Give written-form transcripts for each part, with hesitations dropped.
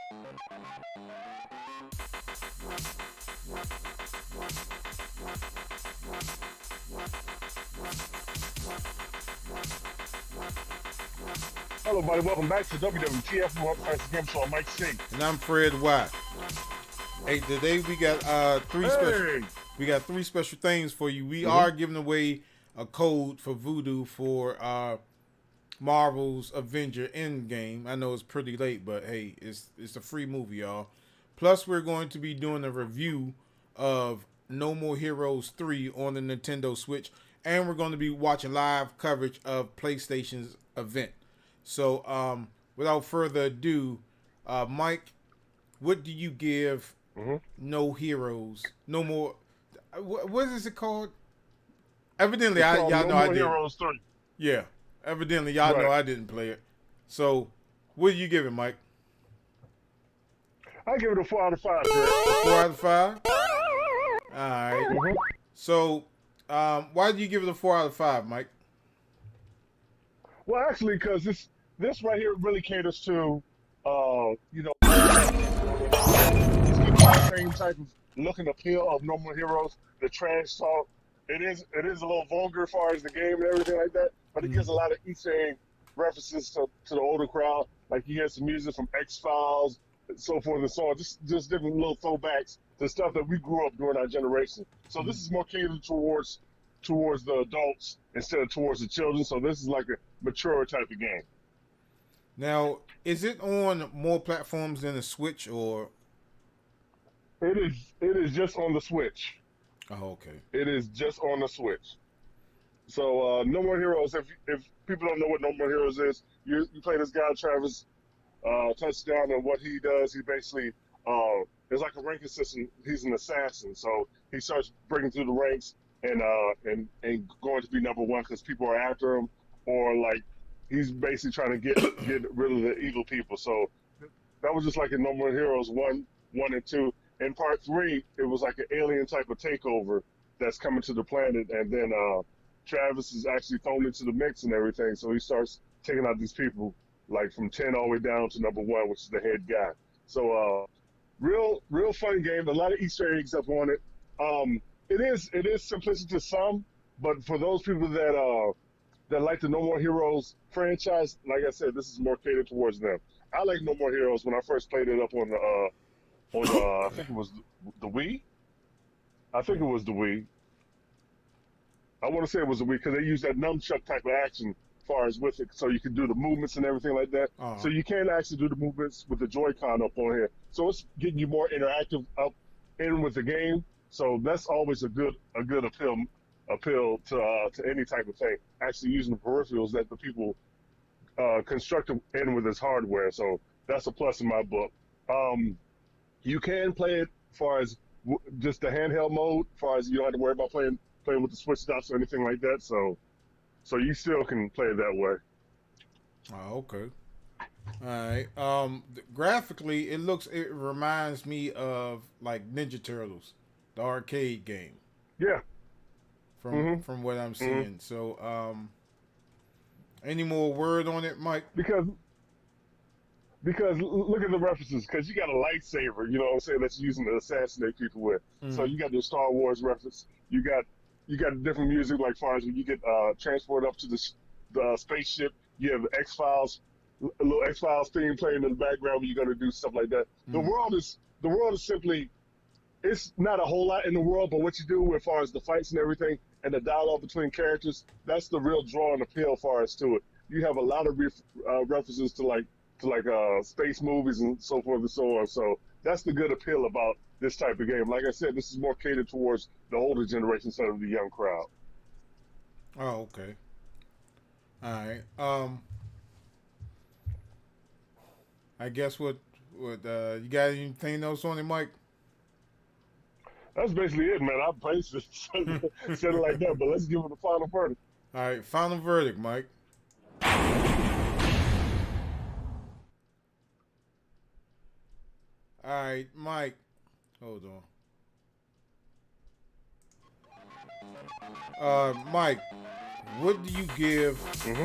Hello, everybody. Welcome back to WWTF Game Show. I'm Mike C. And I'm Fred Watt. Hey, today we got we got three special things for you. We are giving away a code for Voodoo for Marvel's Avenger Endgame. I know it's pretty late, but hey, it's a free movie, y'all. Plus, we're going to be doing a review of No More Heroes 3 on the Nintendo Switch, and we're going to be watching live coverage of PlayStation's event. So, without further ado, Mike, what do you give No Heroes? No More... What is it called? Evidently, y'all know I did. Heroes 3. Yeah. Evidently, y'all know I didn't play it. So, what do you give it, Mike? I give it a 4 out of 5. 4 out of 5? All right. So, why do you give it a 4 out of 5, Mike? Well, actually, because this right here really caters to, it's the same type of look and appeal of No More Heroes, the trash talk. It is a little vulgar as far as the game and everything like that, but it gives a lot of Easter egg references to the older crowd. Like you hear some music from X-Files, and so forth and so on. Just different little throwbacks to stuff that we grew up during our generation. So this is more catered towards the adults instead of towards the children. So this is like a mature type of game. Now, is it on more platforms than the Switch, or? It is just on the Switch. Oh, okay. It is just on the Switch. So No More Heroes. If people don't know what No More Heroes is, you play this guy Travis Touchdown, and what he does, he basically it's like a ranking system. He's an assassin, so he starts breaking through the ranks and going to be number one because people are after him, or like he's basically trying to get rid of the evil people. So that was just like in No More Heroes 1 and 2. In part 3, it was like an alien type of takeover that's coming to the planet, and then Travis is actually thrown into the mix and everything. So he starts taking out these people, like from 10 all the way down to number 1, which is the head guy. So real fun game. A lot of Easter eggs up on it. It is simplistic to some, but for those people that like the No More Heroes franchise, like I said, this is more catered towards them. I like No More Heroes when I first played it up on the I think it was the Wii. I think it was the Wii. I want to say it was the Wii because they use that nunchuck type of action as far as with it, so you can do the movements and everything like that. So you can actually do the movements with the Joy-Con up on here. So it's getting you more interactive up in with the game. So that's always a good appeal to any type of thing. Actually using the peripherals that the people construct in with this hardware. So that's a plus in my book. You can play it as far as just the handheld mode, as far as you don't have to worry about playing with the switch dots or anything like that. So you still can play it that way. Oh, okay. All right. Graphically, it reminds me of like Ninja Turtles, the arcade game. Yeah. From what I'm seeing. So, any more word on it, Mike? Because look at the references. Because you got a lightsaber, you know what I'm saying, that's using to assassinate people with. So you got the Star Wars reference. You got different music, like far as when you get transported up to the spaceship. You have X-Files, a little X-Files theme playing in the background when you're going to do stuff like that. The world is simply, it's not a whole lot in the world, but what you do as far as the fights and everything and the dialogue between characters, that's the real draw and appeal as far as to it. You have a lot of references to like space movies and so forth and so on. So that's the good appeal about this type of game. Like I said, this is more catered towards the older generation instead of the young crowd. Oh, okay. All right. I guess what you got anything else on it, Mike? That's basically it, man. I basically said it like that, but let's give it a final verdict. All right, final verdict, Mike. All right, Mike. Hold on. Mike, what do you give? Let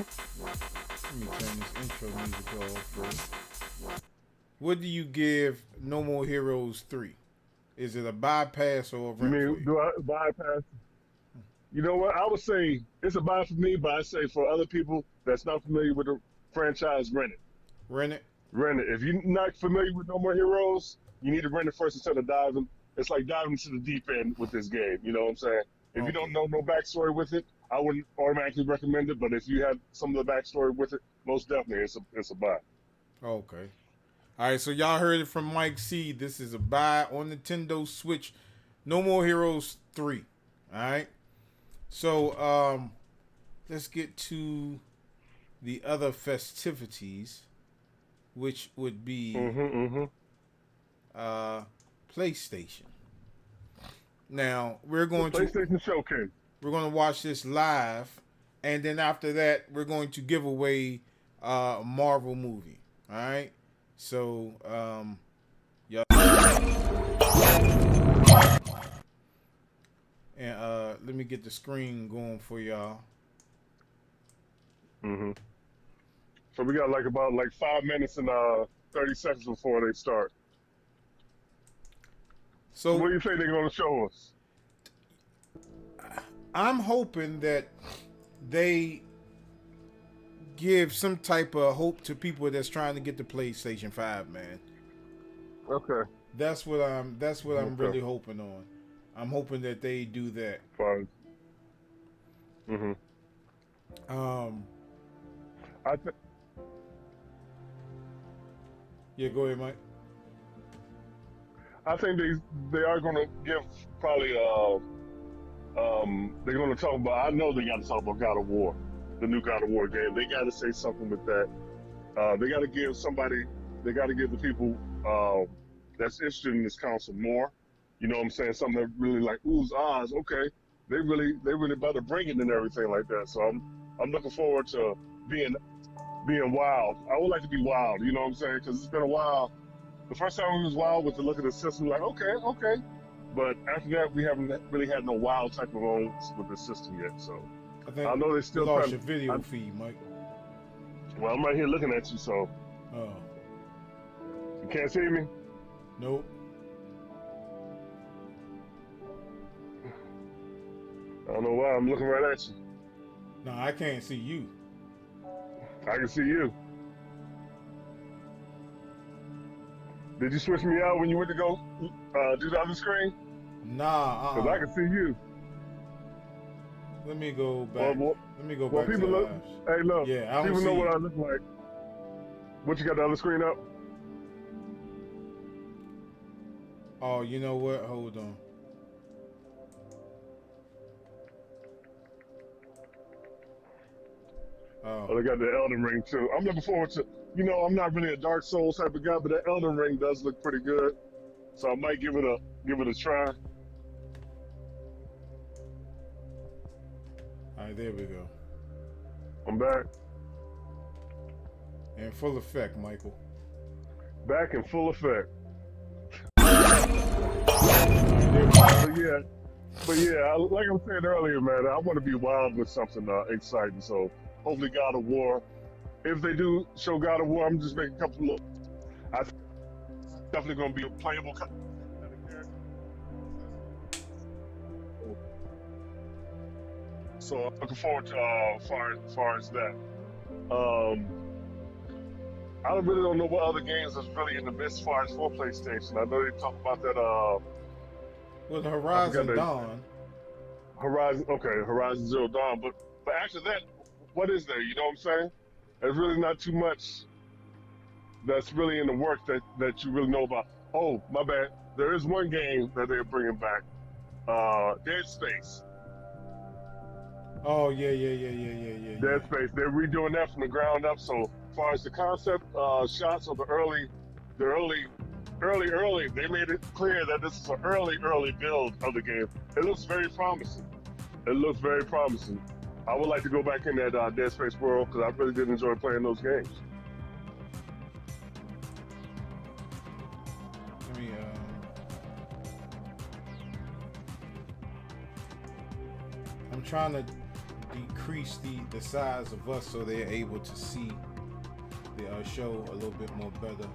me turn this intro music off first. what do you give No More Heroes 3? Is it a bypass or a You rent for mean you? do I bypass? You know what? I would say it's a buy for me, but I say for other people that's not familiar with the franchise, rent it. Rent it? Rent it. If you're not familiar with No More Heroes, you need to rent it first instead of diving. It's like diving into the deep end with this game. You know what I'm saying? If you Okay. don't know no backstory with it, I wouldn't automatically recommend it. But if you have some of the backstory with it, most definitely it's a buy. Okay. All right, so y'all heard it from Mike C. This is a buy on Nintendo Switch. No More Heroes 3. All right. So let's get to the other festivities, which would be uh, PlayStation. Now we're The going to PlayStation Showcase. we're going to watch this live, and then after that we're going to give away a Marvel movie. All right. So y'all and let me get the screen going for y'all. So we got about 5 minutes and 30 seconds before they start. So what So do you think they're going to show us? I'm hoping that they give some type of hope to people that's trying to get the PlayStation 5, man. Okay. That's what I'm Okay. really hoping on. I'm hoping that they do that. Fine. I think. Yeah, go ahead, Mike. I think they are going to give probably they're going to talk about. I know they got to talk about God of War, the new God of War game. They got to say something with that. They got to give somebody. They got to give the people that's interested in this console more. You know what I'm saying? Something that really like oohs ahs. Okay, they really about to bring it and everything like that. So I'm looking forward to being wild. I would like to be wild. You know what I'm saying? Because it's been a while. The first time we was wild was to look at the system like, okay. But after that, we haven't really had no wild type of moments with the system yet. So I think I know they you still lost trying. your video feed, Mike. Well, I'm right here looking at you, so Oh, you can't see me. nope. I don't know why. I'm looking right at you. No, I can't see you. I can see you. Did you switch me out when you went to go do the other screen? Nah, Because I can see you. Let me go back. Well, Let me go well, back to people the look. lives. Hey, look. Yeah, I don't People see know you. what I look like. What, you got the other screen up? Oh, you know what? Hold on. Oh, they got the Elden Ring too. I'm looking forward to. I'm not really a Dark Souls type of guy, but that Elden Ring does look pretty good. So I might give it a try. All right, there we go. I'm back. In full effect, Michael. Back in full effect. All right, there we go. But yeah, like I was saying earlier, man, I want to be wild with something exciting. So hopefully, God of War. If they do show God of War, I'm just making a couple of. I think it's definitely going to be a playable kind of character. So I'm looking forward to far as that. I really don't know what other games is really in the midst as far as for PlayStation. I know they talk about that. With I Horizon forgot that Dawn, Horizon Zero Dawn. But after that, what is there? You know what I'm saying? There's really not too much that's really in the work that you really know about. Oh, my bad. There is one game that they're bringing back. Dead Space. oh yeah. Dead Space. They're redoing that from the ground up. So as far as the concept shots of the early, they made it clear that this is an early build of the game. It looks very promising. I would like to go back in that Dead Space world because I really did enjoy playing those games. Let me. I'm trying to decrease the size of us so they're able to see the show a little bit more better.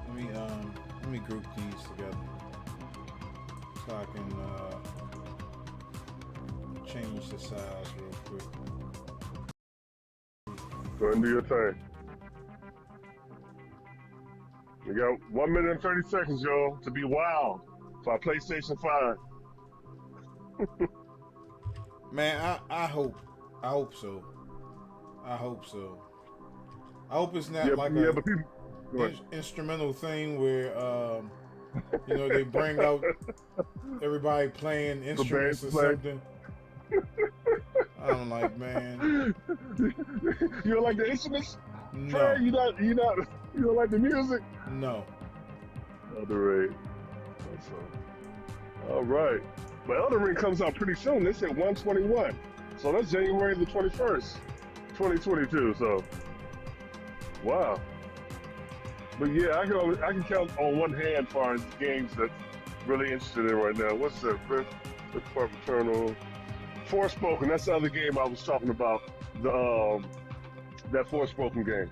Let Let me group these together so I can change the size real quick. Go ahead and do your thing. We got 1 minute and 30 seconds, y'all, to be wild for our PlayStation 5. Man, I hope so. I hope so. I hope it's not like a but people, instrumental thing where you know, they bring out everybody playing instruments or something. I'm like, man. You don't like the instruments? No. Trey, you don't like the music? No. Elden Ring. All right. But Elden Ring comes out pretty soon. They said 121. So that's January the 21st, 2022. So, wow. But yeah, I can count on one hand for games that's really interested in right now. What's that? Red Dead Eternal. Forspoken. That's the other game I was talking about. That Forspoken game.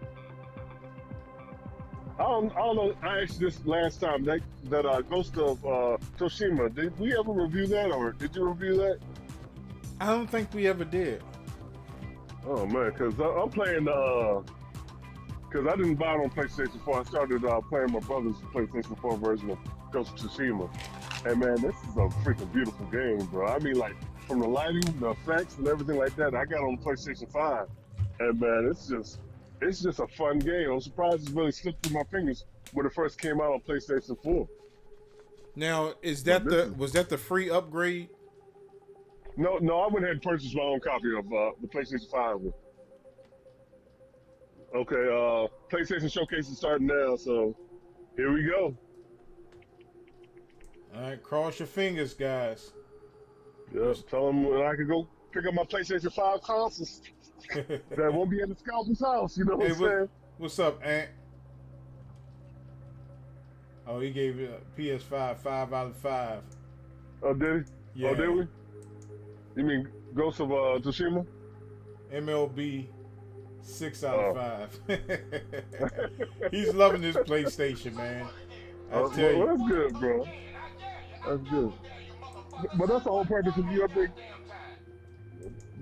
I don't know. I asked this last time. That Ghost of Tsushima. Did we ever review that, or did you review that? I don't think we ever did. Oh man, because I'm playing because I didn't buy it on PlayStation 4. I started playing my brother's PlayStation 4 version of Ghost of Tsushima, and man, this is a freaking beautiful game, bro. I mean, like from the lighting, the effects, and everything like that. I got it on PlayStation 5, and man, it's just a fun game. I'm surprised it really slipped through my fingers when it first came out on PlayStation 4. Now, was that the free upgrade? No, I went ahead and purchased my own copy of the PlayStation 5 one. Okay, PlayStation Showcase is starting now, so here we go. All right, cross your fingers, guys. Yep, tell them when I can go pick up my PlayStation 5 consoles. That won't be at the scalper's house, you know what I'm saying? What's up, Ant? Oh, he gave it a PS5 5 out of 5. Oh, did he? Yeah. Oh, did we? You mean Ghost of Tsushima? MLB 6 out of 5. He's loving this PlayStation, man. I tell you. Well, that's good, bro. That's good. But that's the whole purpose of you up there.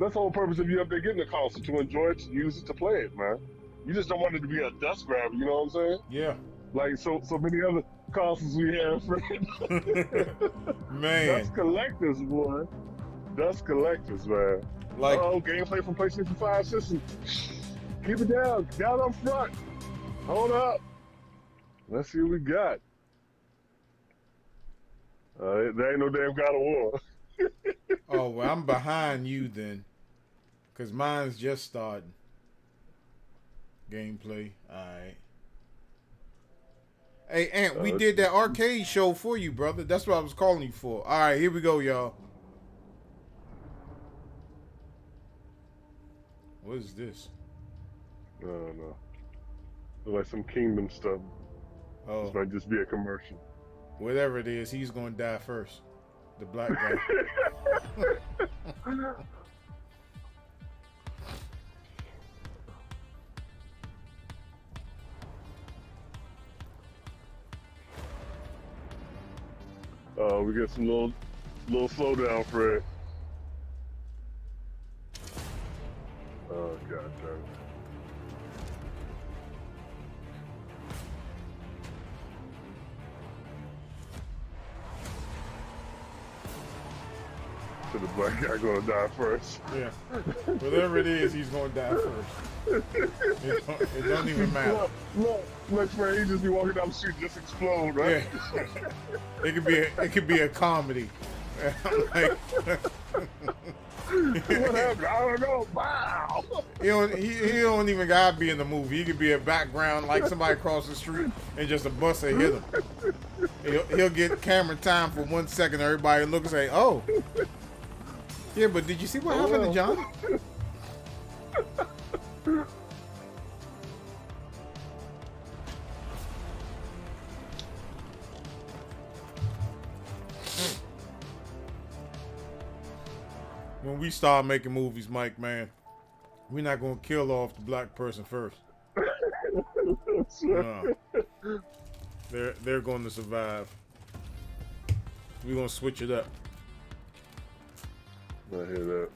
That's the whole purpose of you up there getting a console, to enjoy it, to use it, to play it, man. You just don't want it to be a dust grabber, you know what I'm saying? Yeah. Like so many other consoles we have, friend. Man. Dust collectors, boy. Dust collectors, man. Like, gameplay from PlayStation 5 system. Keep it down up front. Hold up. Let's see what we got. There ain't no damn God of War. oh, well, I'm behind you then. Because mine's just starting. Gameplay. Alright. Hey, Ant, we did that arcade show for you, brother. That's what I was calling you for. Alright, here we go, y'all. What is this? No. Look like some Kingdom stuff. Oh. This might just be a commercial. Whatever it is, he's going to die first. The black guy. We get some little slowdown, Fred. Oh, God damn it. So the black guy gonna die first. Yeah. Whatever it is, he's gonna die first. It don't even matter. Look, Fred, he just be walking down the street, just explode, right? Yeah. It could be a comedy. Like, what happened? I don't know. Wow. He don't even gotta be in the movie. He could be a background, like somebody across the street, and just a bus will hit him. He'll get camera time for 1 second. Everybody look and say, "Oh, yeah." But did you see what happened to John? When we start making movies, Mike, man, we're not gonna kill off the black person first. No. They're going to survive. We're gonna switch it up. I hear that.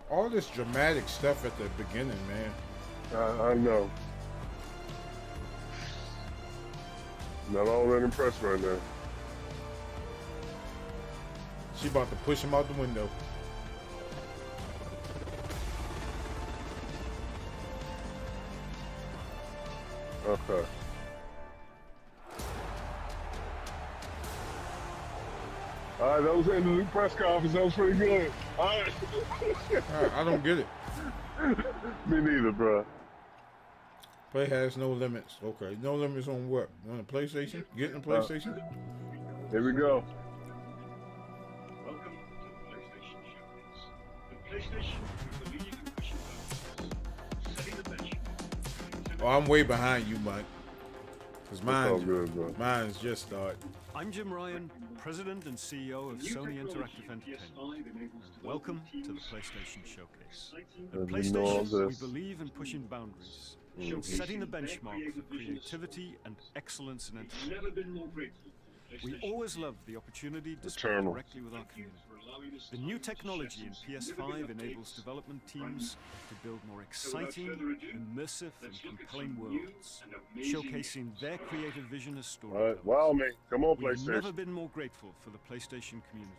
All this dramatic stuff at the beginning, man. I know. Not all that impressed right now. She about to push him out the window. Okay. All right, that was the end of the press conference. That was pretty good. All right. I don't get it. Me neither, bro. Play has no limits. Okay, no limits on what? On the PlayStation? Getting the PlayStation? Here we go. Welcome to the PlayStation Showcase. The PlayStation is the leading and pushing buttons, setting the benchmark. Oh, I'm way behind you, Mike. Because all good, bro. mine's just started. I'm Jim Ryan, President and CEO of Sony Interactive Entertainment. Welcome to the PlayStation Showcase. At PlayStation, we believe in pushing boundaries, setting the benchmark for creativity and excellence in entertainment. Never been more grateful. We always love the opportunity to speak Eternal. directly with our community. The new technology in PS5 enables development teams to build more exciting, immersive, and compelling worlds, showcasing their creative vision as All storytellers. right, wow, man. Come on, We've never PlayStation. been more grateful for the PlayStation community.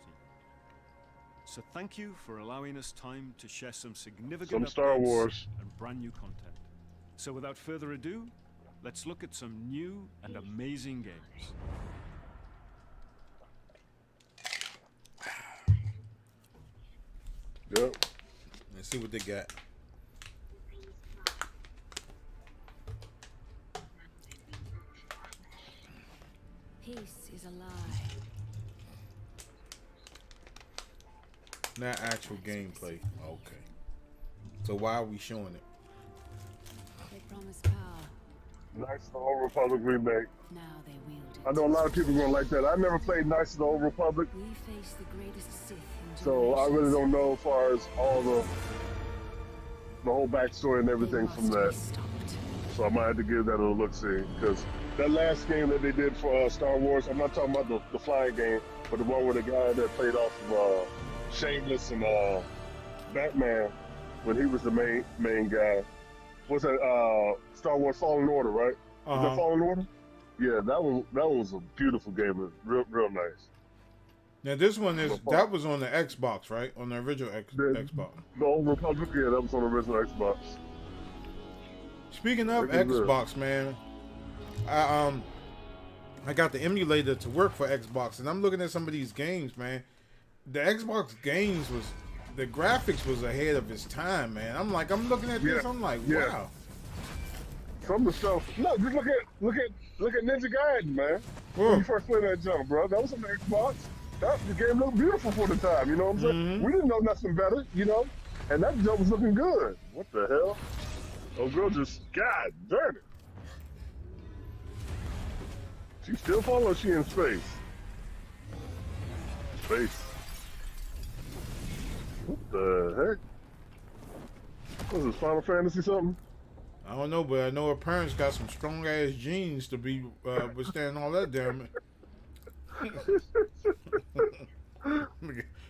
So thank you for allowing us time to share some significant Some Star updates Wars. and brand new content. So without further ado, let's look at some new and amazing games. Yep. Let's see what they got. Peace is a lie. Not actual gameplay. Okay. So why are we showing it? They promise power. Nice the Old Republic remake. Now they wield it. I know a lot of people are gonna like that. I never played Knights of the Old Republic, We face the greatest Sith in so I really generations. don't know as far as all the whole backstory and everything They from must that. be stopped. So I might have to give that a look-see, because that last game that they did for Star Wars, I'm not talking about the flying game, but the one where the guy that played off of Shameless and Batman, when he was the main guy. What's that? Star Wars Fallen Order, right? Was that Fallen Order? Yeah, that one was a beautiful game. Real nice. Now this one that was on the Xbox, right? On the original Xbox. The Old Republic, yeah, that was on the original Xbox. Speaking of Xbox, man, I got the emulator to work for Xbox, and I'm looking at some of these games, man. The Xbox games the graphics was ahead of its time, man. I'm looking at this, I'm like, Yeah. wow. Some of the stuff. No, just look at Ninja Gaiden, man. Whoa. When you first played that jump, bro, that was on the Xbox. The game looked beautiful for the time. You know what I'm saying? We didn't know nothing better, you know. And that jump was looking good. What the hell? Oh, girl, just God damn it. She still falling. Or she in space? Space. What the heck? Was this Final Fantasy something? I don't know, but I know her parents got some strong ass genes to be withstanding all that damage.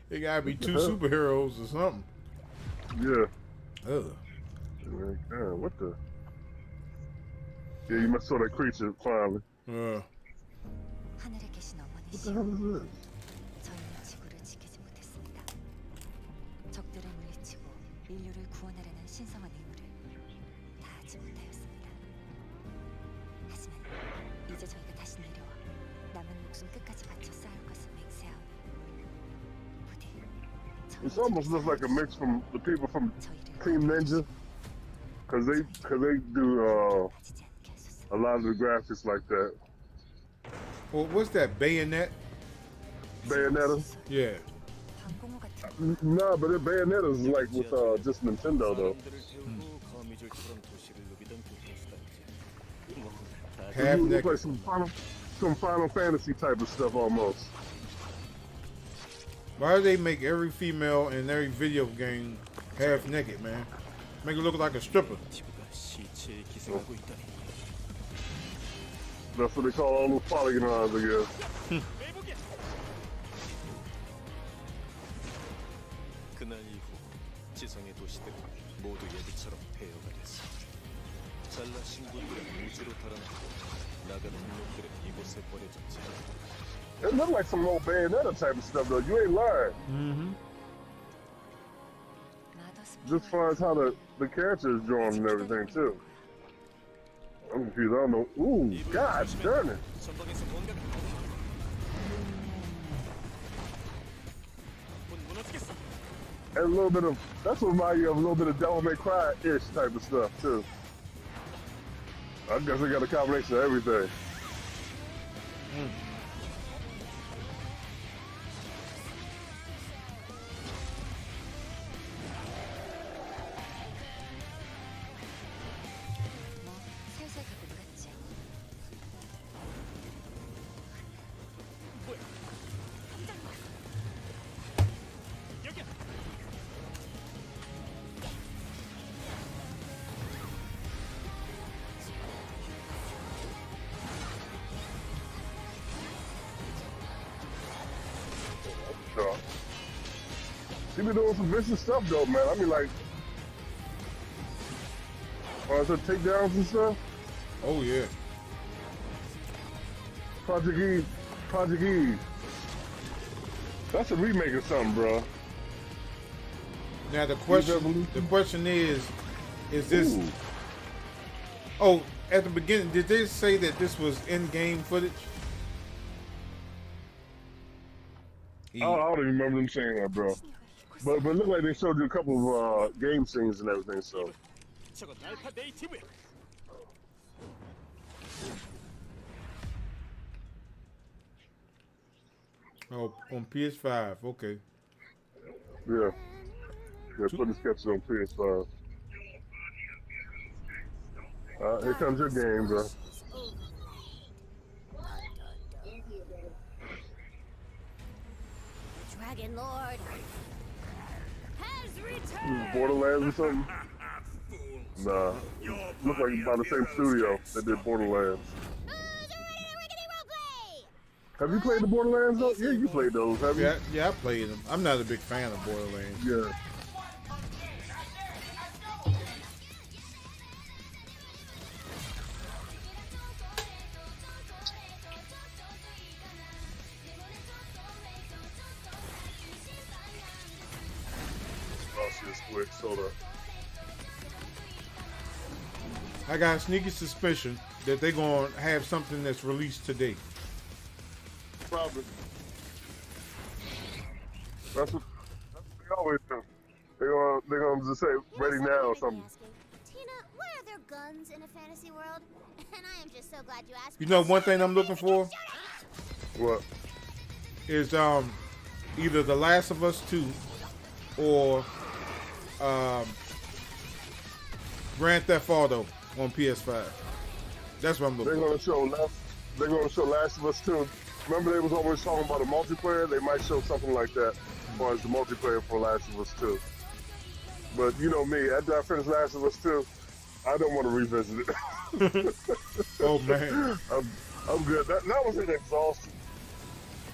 They gotta be two superheroes or something. Yeah. Ugh. God, what the? Yeah, you must saw that creature finally. 하늘에 계신 What the 어머니시여, hell is this? 저희는 지구를 지키지 못했습니다. 적들을 물리치고 인류를 구원하려는 신성한 임무를 다하지 못하였습니다. 하지만 이제 저희가 다시 내려와 남은 목숨 끝까지 바쳐 싸울 것을 맹세하오니 부디 This almost looks like a mix from the people from 저희를 Team Ninja, cause they do 빠지지 않게 하소서. a lot of the graphics like that. Well, what's that, Bayonet? Bayonetta? Yeah. 방공호 같은 Nah, but Bayonetta is like with just Nintendo though. Half You look naked. like some Final Fantasy type of stuff almost. Why do they make every female in every video game half naked, man? Make her look like a stripper. That's what they call all those polygons, I guess. 그날 이후 지성의 도시들은 모두 예비처럼 폐허가 됐어. 잘난 신분들은 우주로 달아나고 나가는 놈들은 이곳에 버려졌지. It looked like some old Bayonetta type of stuff, though. You ain't lying. Mm-hmm. Just as far as how the character is drawn and everything, too. I'm confused. I don't know. Ooh, God darn it. 전방에서 뭔가가 무너지겠어. And a little bit of, that's what reminds you of a little bit of Devil May Cry-ish type of stuff, too. I guess they got a combination of everything. 살살 가는 것 같지? So, she been doing some vicious stuff, though, man. I mean, like, some takedowns and stuff. Oh yeah. Project E. Project E. That's a remake of something, bro. Now the question is this? Ooh. Oh, at the beginning, did they say that this was in-game footage? I don't even remember them saying that, bro. But it looked like they showed you a couple of game scenes and everything, so. 저건 알파 네이티브야. Oh, on PS5. Okay. Yeah. Yeah, put the sketches on PS5. Here comes your game, bro. Dragon Lord has returned. Borderlands or something? Nah. Look like by the same studio that did Borderlands. Who's ready to rickety roleplay? Have you played the Borderlands though? Yeah, you played those, have you? Yeah, I played them. I'm not a big fan of Borderlands. Yeah. Oh, she is quick. Hold up. I got a sneaky suspicion that they're gonna have something that's released today. Probably. That's what they always do. They're gonna just say ready now or something. Tina, why are there guns in a fantasy world? And I am just so glad you asked. You know, one thing I'm looking for What? is either The Last of Us 2 or Grand Theft Auto on PS5. That's what I'm looking for. They're gonna show Last of Us 2. Remember they was always talking about a multiplayer? They might show something like that as far as the multiplayer for Last of Us 2. But you know me, after I finish Last of Us 2, I don't want to revisit it. Oh man. I'm good. That was an exhausting.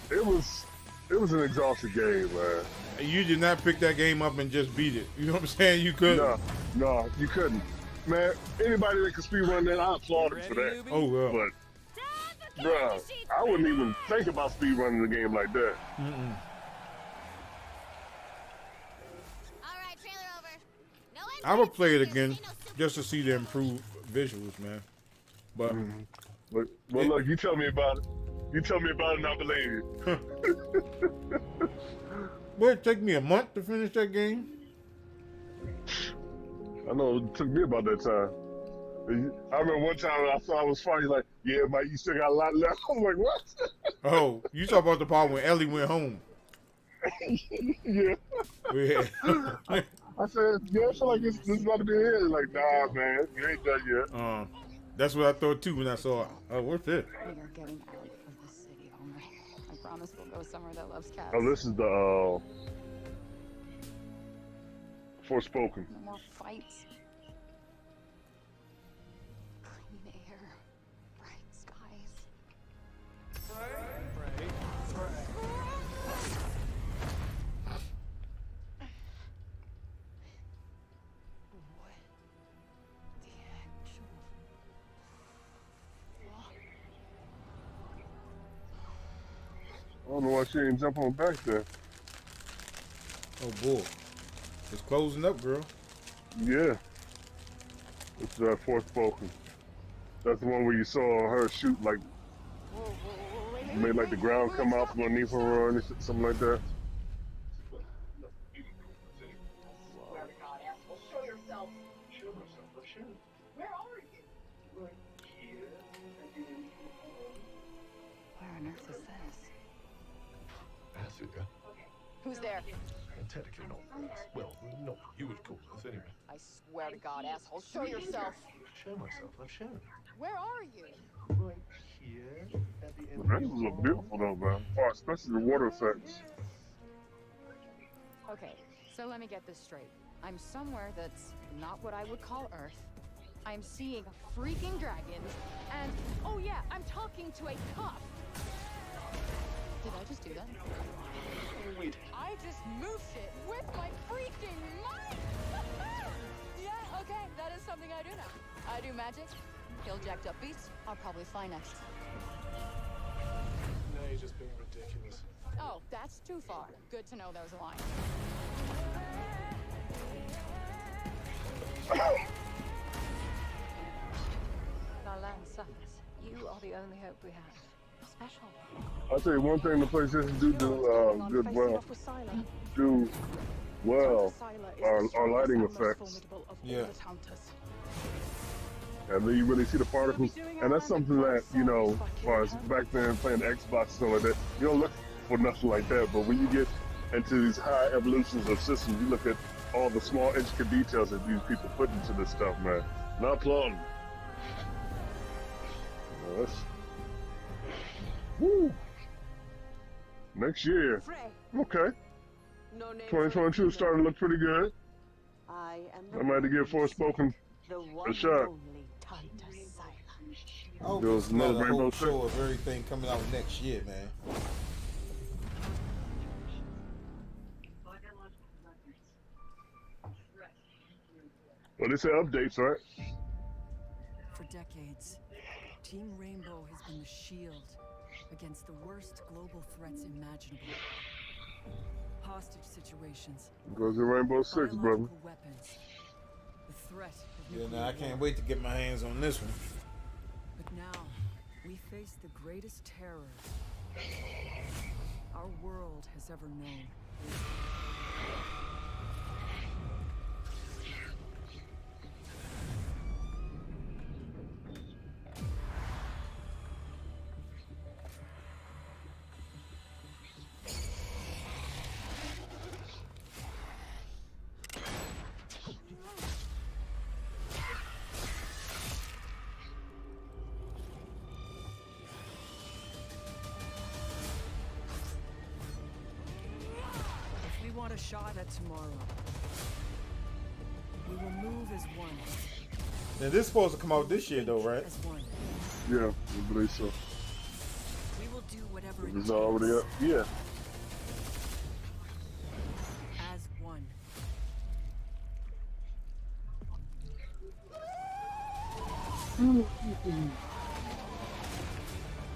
It was an exhausting game, man. You did not pick that game up and just beat it. You know what I'm saying? You couldn't. No, you couldn't. Man, anybody that could speedrun that, I applaud them for that. Oh well. But, bruh, I wouldn't even think about speedrunning the game like that. Mm-mm. All right, trailer over. No I would play it again just to see the improved visuals, man. But Well, look, you tell me about it. You tell me about it and I believe you. Boy, it take me a month to finish that game. I know it took me about that time. I remember one time I thought I was funny, like, yeah, Mike, you still got a lot left. I'm like, what? Oh, you talk about the part when Ellie went home. Yeah. Yeah. I said, yeah, I feel like this is about to be it. Like, nah, man, you ain't done yet. That's what I thought too when I saw it. Oh, what's this? We are getting out of the city, all right? I promise we'll go somewhere that loves cats. Oh, this is the Forspoken. No more fights. Clean air. Bright skies. What the actual... I don't know why she ain't jump on back there. Oh boy, it's closing up, girl. Yeah. It's Forspoken. That's the one where you saw her shoot like made like the ground come out from underneath her or anything, something like that. Where on earth is this? Africa. Who's there? Technically not. Well, not you would call Earth anyway. I swear to God, asshole, show yourself. Show myself. I've shown. Where are you? Right here at the end. The angels look beautiful though, man. Oh, especially the water effects. Okay, so let me get this straight. I'm somewhere that's not what I would call Earth. I'm seeing freaking dragons, and oh yeah, I'm talking to a cuff. Did I just do that? Wait. I just moved it with my freaking mind! Yeah, okay, that is something I do now. I do magic, kill jacked up beasts, I'll probably fly next. No, you're just being ridiculous. Oh, that's too far. Good to know there's a line. Our land suffers. You are the only hope we have. Special. I'll tell you one thing the PlayStation do well are lighting effects. Yeah. And then you really see the particles, and that's something that, you know, as far as back then playing Xbox and stuff like that, you don't look for nothing like that, but when you get into these high evolutions of systems, you look at all the small intricate details that these people put into this stuff, man. Not applauding. Well, woo. Next year. Okay. 2022 is starting to look pretty good. I might have to give Forspoken a shot. I hope There was it's not another a whole Rainbow show Six. of everything coming out next year, man. Well, they say updates, right? For decades, Team Rainbow has been the shield against the worst global threats imaginable. Hostage situations, Goes to Rainbow Six, brother. biological weapons, the threat of Yeah, nuclear now I war. can't wait to get my hands on this one. But now, we face the greatest terror our world has ever known. If we want a shot at tomorrow, we will move as one. Now this is supposed to come out this year, though, right? As one. Yeah, I believe so. We will do whatever it It's takes. already up. Yeah. As one.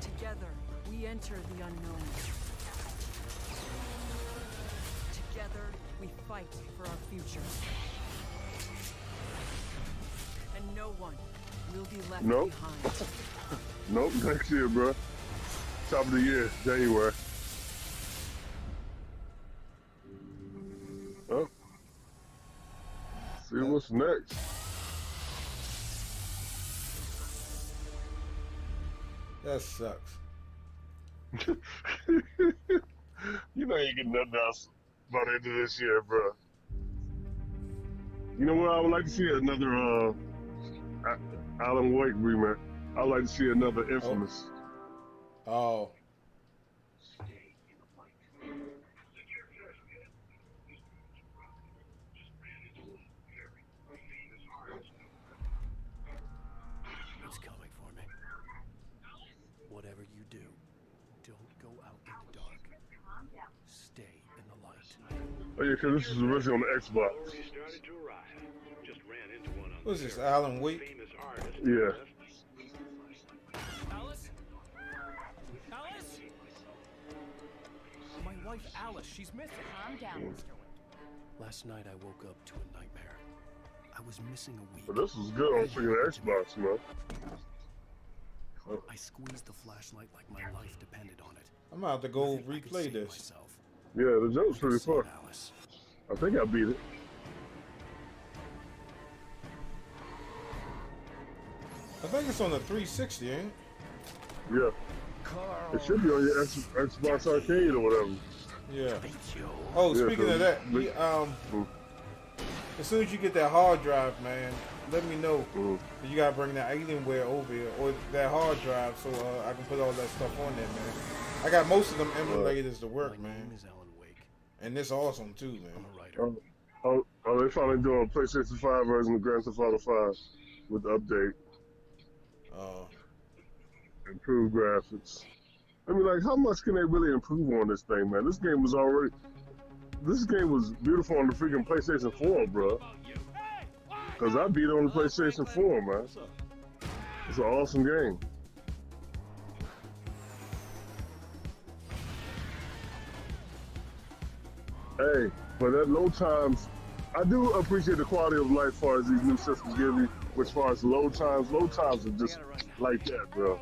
Together, we enter the unknown. Together, we fight for our future. And no one will be left Nope. behind. Nope, next year, bro. Top of the year, January. Oh. See what's next. That sucks. You know you get nothing else by the end of this year, bro. You know what? I would like to see another Alan Wake remake. I'd like to see another Infamous. Oh, Oh yeah, because this is originally on the Xbox. Started to arrive. Just ran into one on What's this, Alan Wake? famous artist. Yeah. Alice? Alice? My wife Alice, she's missing. Calm down, Mr. Wake. Last night I woke up to a nightmare. I was missing a week. But this was good on freaking Xbox, man. I squeezed the flashlight like my life depended on it. I'm about to go Nothing I could replay save this. myself. Yeah, the joke's pretty Save fun. Alice. I think I beat it. I think it's on the 360, ain't it? Yeah. It should be on your Xbox Arcade or whatever. Yeah. Oh, Yeah, speaking of that, as soon as you get that hard drive, man, let me know. You gotta bring that Alienware over here or that hard drive so I can put all that stuff on there, man. I got most of them emulators to work, My man, name is Alan Wake. and it's awesome too, man. I'm a writer. Oh, they finally doing a PlayStation 5 version of Grand Theft Auto 5 with the update, improved graphics. I mean, like, how much can they really improve on this thing, man? This game was beautiful on the freaking PlayStation 4, bro. Cause I beat it on the PlayStation 4, man. It's an awesome game. Hey, but at load times, I do appreciate the quality of life as far as these new systems give you. As far as load times are just like that, bro.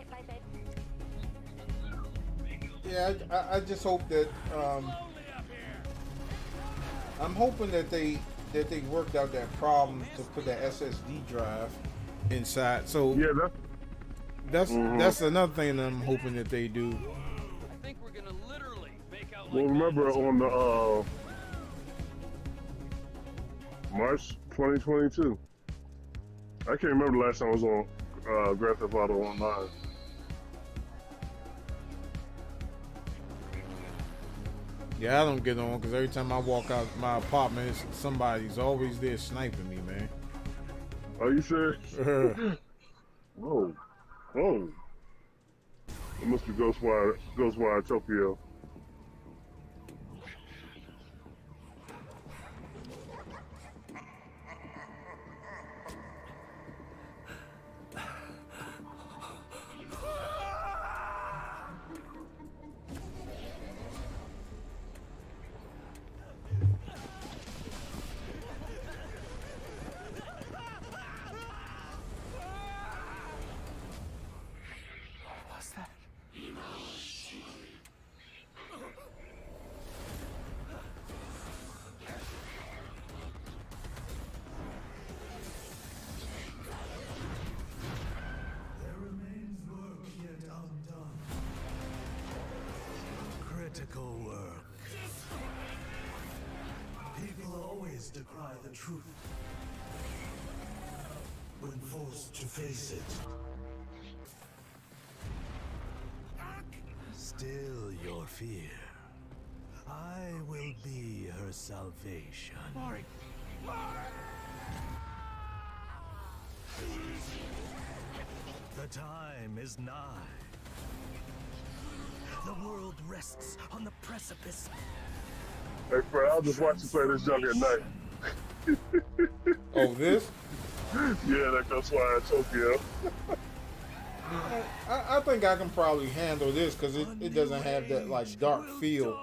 Yeah, I just hope that I'm hoping that they worked out that problem to put that SSD drive inside. So Yeah, that's another thing that I'm hoping that they do. I think we're gonna literally make out well, remember on the March 2022. I can't remember the last time I was on Grand Theft Auto Online. Yeah, I don't get on because every time I walk out my apartment, somebody's always there sniping me, man. Are you serious? Whoa. It must be Ghostwire Tokyo. Critical work. People always decry the truth when forced to face it. Still your fear. I will be her salvation. The time is nigh. The world rests on the precipice. Hey, Fred, I'll just watch you play this junk at night. Oh, this? Yeah, that Ghostwire Tokyo. I think I can probably handle this because it doesn't have that like dark feel,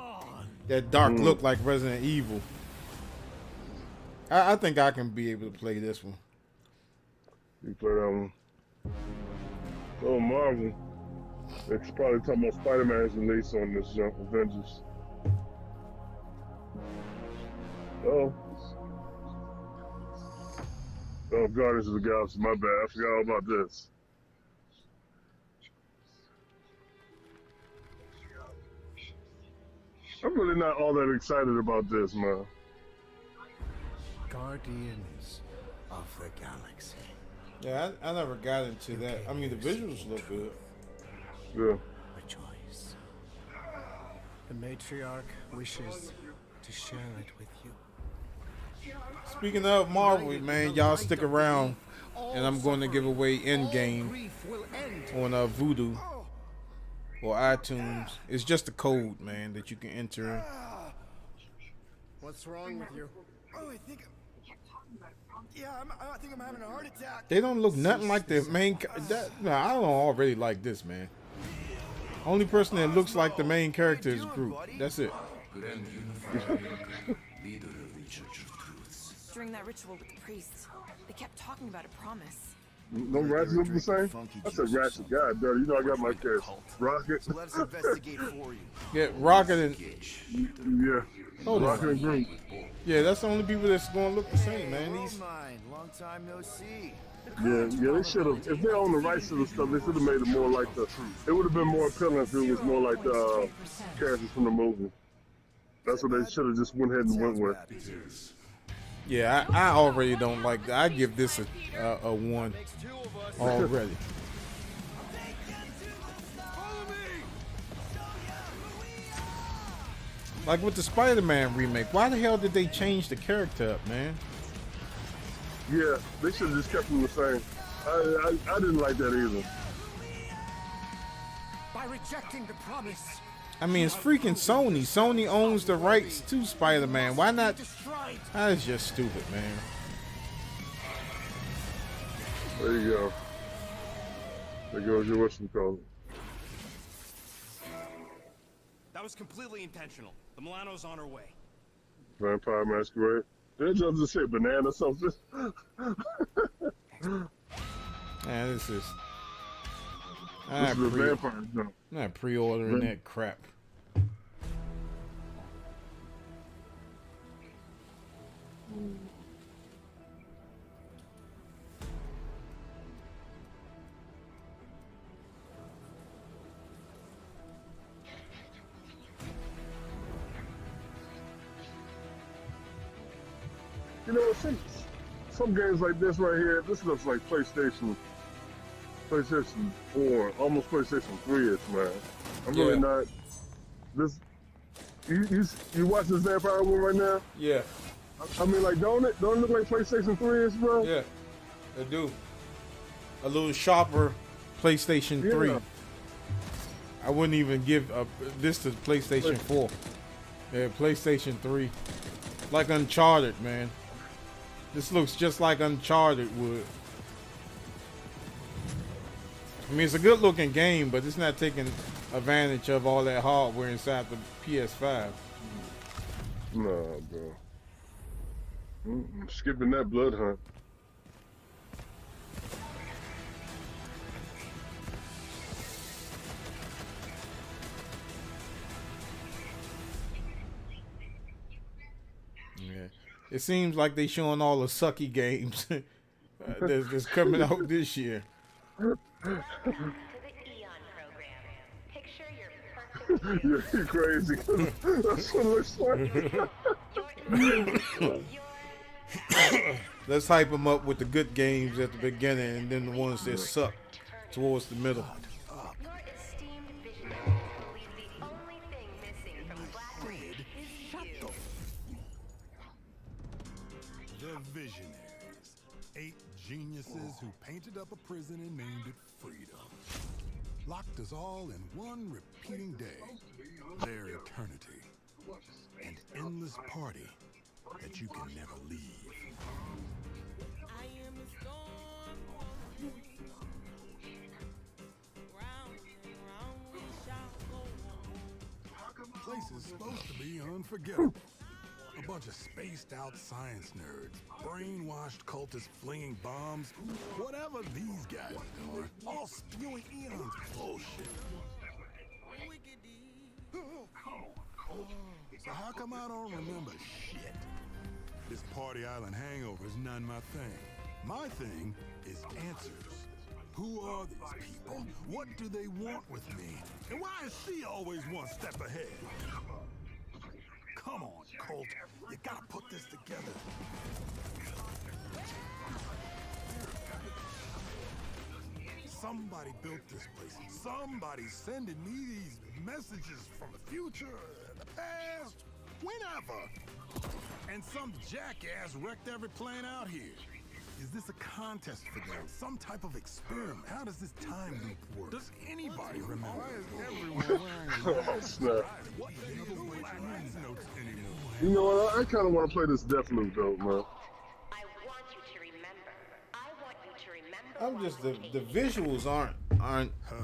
that dark look like Resident Evil. I think I can be able to play this one. You play that one. Oh, Marvel. They're probably talking about Spider-Man's release on this junk, Avengers. Oh, Guardians of the Galaxy, my bad. I forgot all about this. I'm really not all that excited about this, man. Guardians of the Galaxy. Yeah, I never got into that. I mean, the visuals look good. Yeah. Rejoice. The matriarch wishes to share it with you. Speaking of Marvel, man, y'all stick around, and I'm going to give away Endgame on Voodoo or iTunes. It's just a code, man, that you can enter What's wrong with you? Oh, I think I'm having a heart attack. They don't look nothing like the main. I don't already like this, man. Only person that looks like the main character is Groot. That's it. During that ritual with the priest, they kept talking about a promise. No Ratchet look the same? I said Ratchet. God damn, you know I got my cast. Rocket. So let's investigate for you. Yeah, Rocket and hold Rocket and Groot. Yeah, that's the only people that's gonna look the same, man. Long time no see. Yeah, they should have. If they own the rights to the stuff, they should have made it more like the. It would have been more appealing if it was more like the characters from the movie. That's what they should have just went ahead and went with. Yeah, I already don't like that. I give this a 1 already. Like with the Spider-Man remake, why the hell did they change the character up, man? Yeah, they should have just kept them the same. I didn't like that either. By rejecting the promise. I mean, it's freaking Sony. Sony owns the rights to Spider-Man. Why not? That's just stupid, man. There you go. There goes your what's called. That was completely intentional. The Milano's on her way. Vampire Masquerade. Did you just say banana or something? Man, this is. This is a vampire jump. I'm not pre-ordering that crap. You know, some games like this right here, this looks like PlayStation 4, almost PlayStation 3-ish, man. I'm really not. This, you watch this vampire one right now? Yeah. I mean, like, don't it look like PlayStation 3-ish, bro? Yeah, they do. A little sharper PlayStation 3. I wouldn't even give this to PlayStation 4. Yeah, PlayStation 3. Like Uncharted, man. This looks just like Uncharted would. I mean, it's a good-looking game, but it's not taking advantage of all that hardware inside the PS5. No, bro. I'm skipping that blood hunt. Yeah. It seems like they showing all the sucky games that's coming out this year. You're crazy. That's what it looks like. Let's hype them up with the good games at the beginning and then the ones that suck towards the middle. The Visionaries. 8 geniuses who painted up a prison and named it Freedom. Locked us all in one repeating day. Their eternity. An endless party that you can never leave. I am a storm. Round and round we shall go. Place is supposed to be unforgettable. A bunch of spaced out science nerds, brainwashed cultists flinging bombs, whatever these guys are doing, all spewing eons of bullshit. So how come I don't remember shit? This Party Island hangover is none my thing. My thing is answers. Who are these people? What do they want with me? And why is she always one step ahead? Come on, Colt. You gotta put this together. Somebody built this place. Somebody's sending me these messages from the future, the past, whenever. And some jackass wrecked every plane out here. Is this a contest for them? Some type of experiment? How does this time loop work? Does anybody remember? Why is everyone wearing a Oh, snap. What the other way notes anymore? You know what? I kind of want to play this Deathloop though, man. I'm just the visuals aren't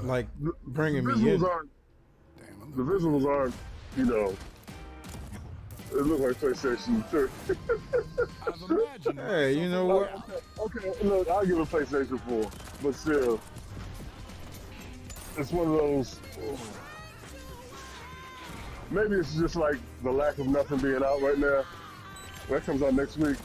like bringing The me in. The visuals aren't, you know. It looks like PlayStation 3. Hey, you know what? Okay, look, I'll give it PlayStation 4, but still, it's one of those. Maybe it's just like the lack of nothing being out right now. That comes out next week.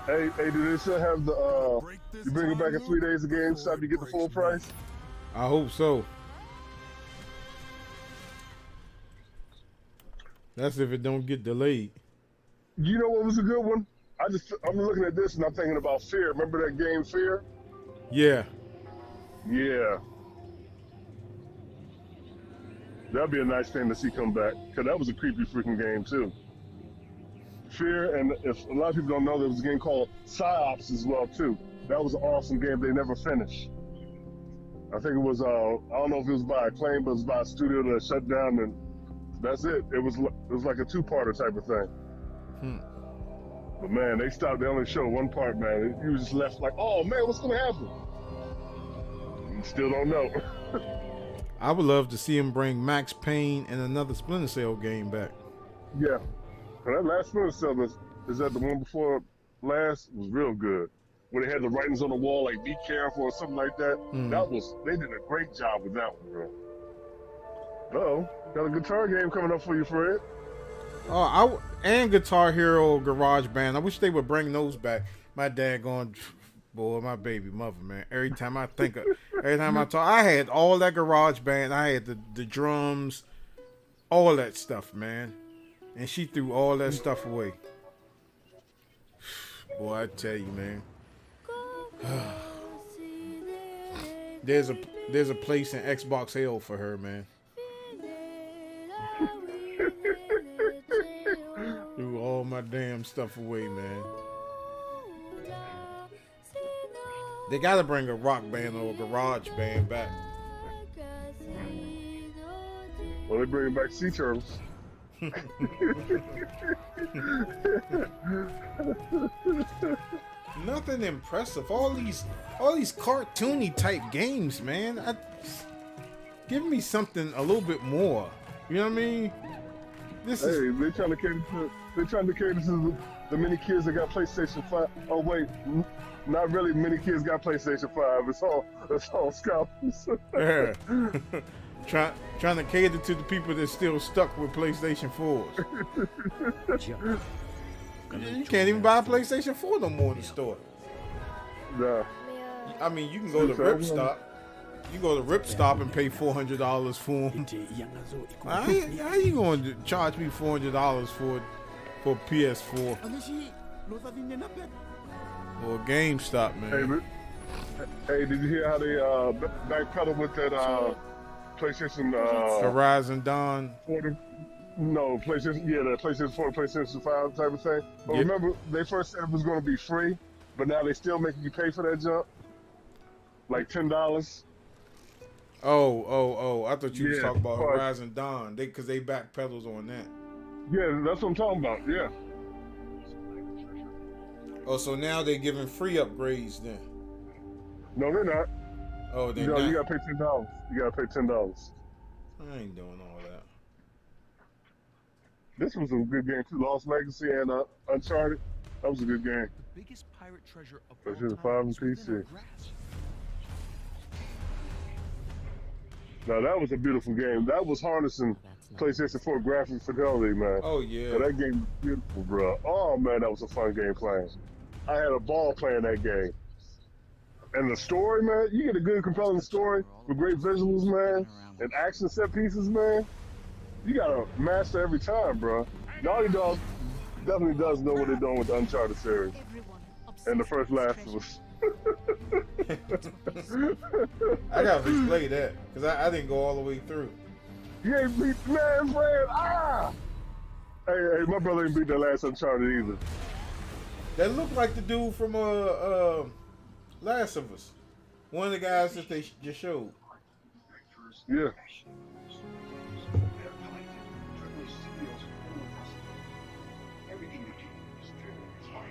Hey, do they still have the, you bring it back in 3 days of GameStop, you get the full price? I hope so. That's if it don't get delayed. You know what was a good one? I'm looking at this and I'm thinking about Fear. Remember that game Fear? Yeah. Yeah. That'd be a nice thing to see come back, because that was a creepy freaking game too. Fear, and if a lot of people don't know, there was a game called PsyOps as well too. That was an awesome game they never finished. I think it was, I don't know if it was by Acclaim, but it was by a studio that shut down, and that's it. It was like a two-parter type of thing. But man, they stopped. They only showed one part, man. You was just left like, oh man, what's gonna happen? You still don't know. I would love to see him bring Max Payne and another Splinter Cell game back. Yeah. And that last Splinter Cell is that the one before last was real good. Where they had the writings on the wall, like "Be careful" or something like that. They did a great job with that one, bro. Uh-oh, got a guitar game coming up for you, Fred. And Guitar Hero Garage Band. I wish they would bring those back. My dad going, boy, my baby mother, man. Every time I talk, I had all that Garage Band. I had the drums, all that stuff, man. And she threw all that stuff away. Boy, I tell you, man. There's a place in Xbox hell for her, man. Threw all my damn stuff away, man. They gotta bring a rock band or a garage band back. Well, they bring back Sea Turtles. Nothing impressive. All these cartoony type games, man. Give me something a little bit more. You know what I mean? They're trying to cater to the many kids that got PlayStation 5. Oh wait, not really. Many kids got PlayStation 5. It's all scalpers. Yeah. Trying to cater to the people that's still stuck with PlayStation 4s. You can't even buy a PlayStation 4 no more in the store. Nah. I mean, you can go to Ripstop. You go to Ripstop and pay $400 for them. How you going to charge me $400 for PS4 or GameStop, man? Hey, did you hear how they backpedal with that PlayStation Horizon Dawn? PlayStation. Yeah, that PlayStation 4, PlayStation 5 type of thing. But remember, they first said it was going to be free, but now they still making you pay for that jump, like $10. Oh! I thought you was talking about Horizon Dawn. Because they backpedals on that. Yeah, that's what I'm talking about. Yeah. Oh, so now they're giving free upgrades then? No, they're not. Oh, they're not. You gotta pay $10. You gotta pay $10. I ain't doing all that. This was a good game too. Lost Legacy and Uncharted. That was a good game. The biggest pirate treasure of PlayStation 5 and PC. Now that was a beautiful game. That was harnessing PlayStation 4 graphic fidelity, man. Oh yeah. That game was beautiful, bro. Oh man, that was a fun game playing. I had a ball playing that game. And the story, man, you get a good, compelling story with great visuals, man, and action set pieces, man. You gotta master every time, bro. Naughty Dog definitely does know what they're doing with the Uncharted series. And the first Last of Us. I gotta replay that because I didn't go all the way through. You ain't beat man, Fred. Hey, my brother ain't beat that last Uncharted either. That looked like the dude from Last of Us. One of the guys that they just showed. Yeah. Everything we do is driven by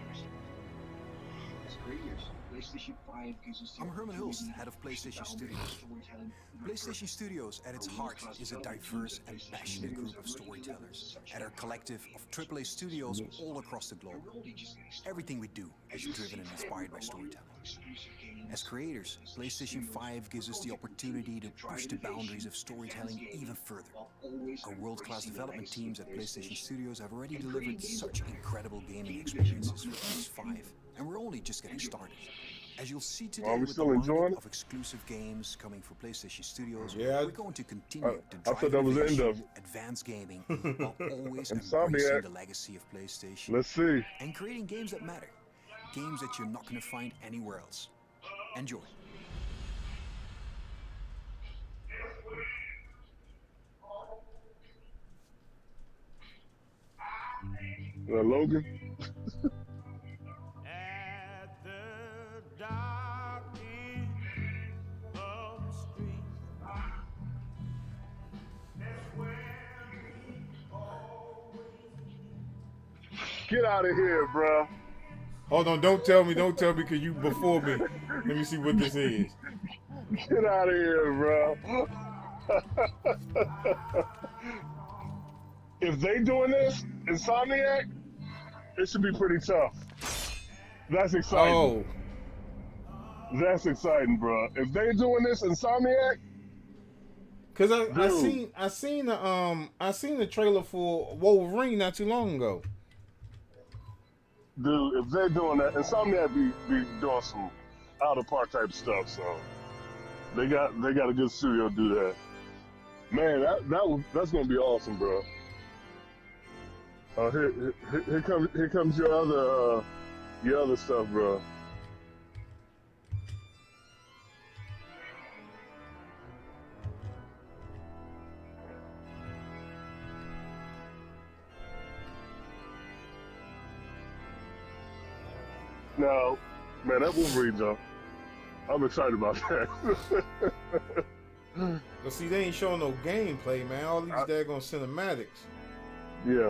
as creators. PlayStation 5 gives us the I'm Herman Hulst, opportunity head of to push the PlayStation boundaries Studios. of storytelling even PlayStation further. Studios, at its Our heart, world-class is a development teams diverse at and PlayStation passionate Studios group of have already delivered storytellers such at our collective of AAA studios all across the globe. We're only just getting started. Everything we do As is you'll driven see and today, inspired by we've got a lineup storytelling. of exclusive games As creators, PlayStation 5 gives us the opportunity to push the boundaries of storytelling even further. Our world-class development teams at PlayStation Studios have already delivered such incredible gaming experiences for PS5, and we're only just getting started. As you'll see today with the lineup of exclusive games coming for PlayStation Studios, we're going to continue to drive innovation, advance gaming, while always embracing the legacy of PlayStation. Let's see. And creating games that matter. Games that you're not going to find anywhere else. Enjoy. Logan. At the dark end of the street, that's where we always meet. Get out of here, bro. Hold on, don't tell me, because you before me. Let me see what this is. Get out of here, bro. If they doing this, Insomniac, it should be pretty tough. That's exciting. Oh. That's exciting, bro. If they doing this, Insomniac. Cause I seen the trailer for Wolverine not too long ago. Dude, if they're doing that, Insomniac be doing some out of park type stuff. So they got a good studio to do that. Man, that's gonna be awesome, bro. Here comes your other stuff, bro. Now, man, that Wolverine jump, I'm excited about that. But see, they ain't showing no gameplay, man. All these daggone cinematics. Yeah.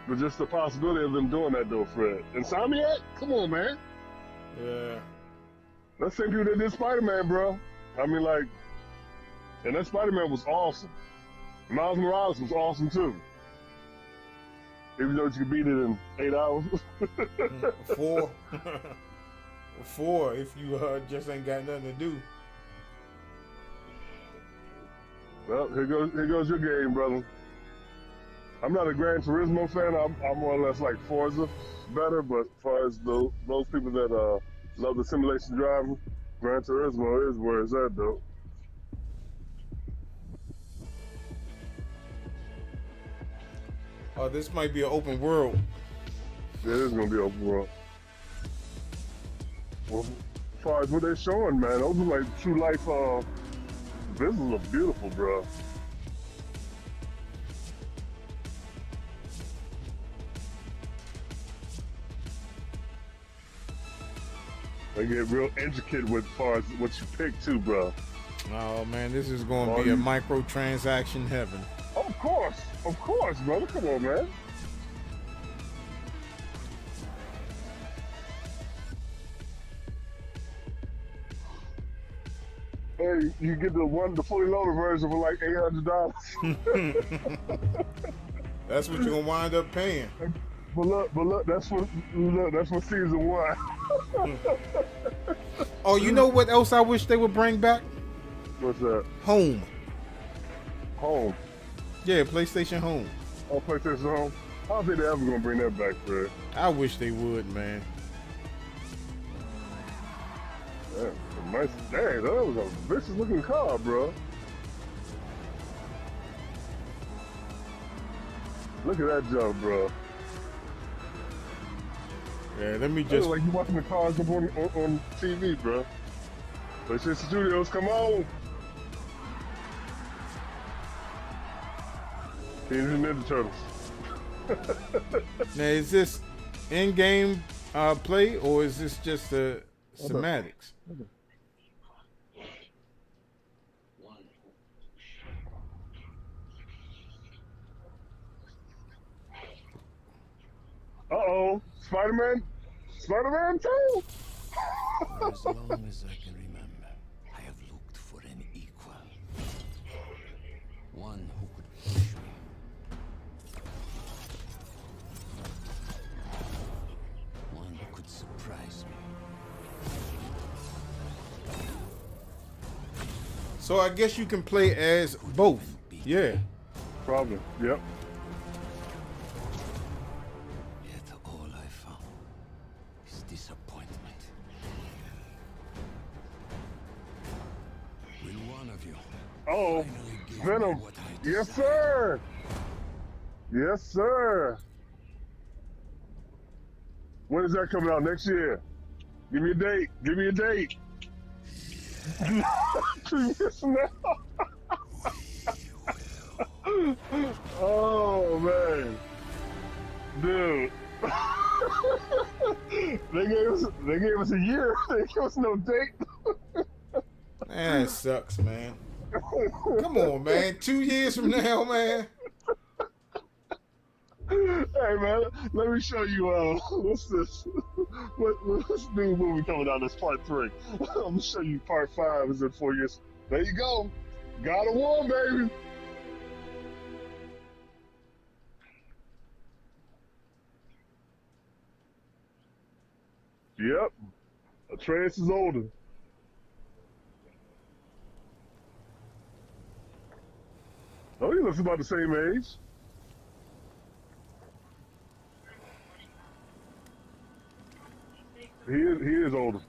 But just the possibility of them doing that, though, Fred. Insomniac? Come on, man. Yeah. That's the same people that did Spider-Man, bro. I mean, like, and that Spider-Man was awesome. Miles Morales was awesome, too. Even though you could beat it in 8 hours. 4. 4 if you just ain't got nothing to do. Well, here goes your game, brother. I'm not a Gran Turismo fan. I'm more or less like Forza better, but as far as those people that love the simulation driving, Gran Turismo is where it's at, though. Oh, this might be an open world. Yeah, it is gonna be open world. Well, as far as what they're showing, man, those are like true life visuals are beautiful, bro. They get real intricate with as far as what you pick too, bro. Oh man, this is going to be a microtransaction heaven. Of course, brother. Come on, man. Hey, you get the fully loaded version for like $800. That's what you're gonna wind up paying. But look, that's for season 1. Oh, you know what else I wish they would bring back? What's that? Home. Home. Yeah, PlayStation Home. Oh, PlayStation Home. I don't think they're ever gonna bring that back, Fred. I wish they would, man. Nice. Dang, that was a vicious looking car, bro. Look at that jump, bro. Yeah, let me just. Like you watching the cars up on TV, bro. PlayStation Studios, come on. Teenage Ninja Turtles. Now, is this in-game play or is this just the cinematics? Spider-Man 2. For as long as I can remember, I have looked for an equal. One who could push me. One who could surprise me. So I guess you can play as both. Yeah. Probably. Yep. Yet all I found is disappointment. Will one of you Oh, Venom. Yes, sir. Yes, sir. When is that coming out? Next year? Give me a date. Give me a date. 2 years from now. Oh man, dude. they gave us a year. They gave us no date. Man, that sucks, man. Come on, man. 2 years from now, man. Hey man, let me show you. What's this? What's the new movie coming out? That's part 3. I'm gonna show you part 5 is in 4 years. There you go. God of War, baby. Yep. Atreus is older. Oh, he looks about the same age. He is older.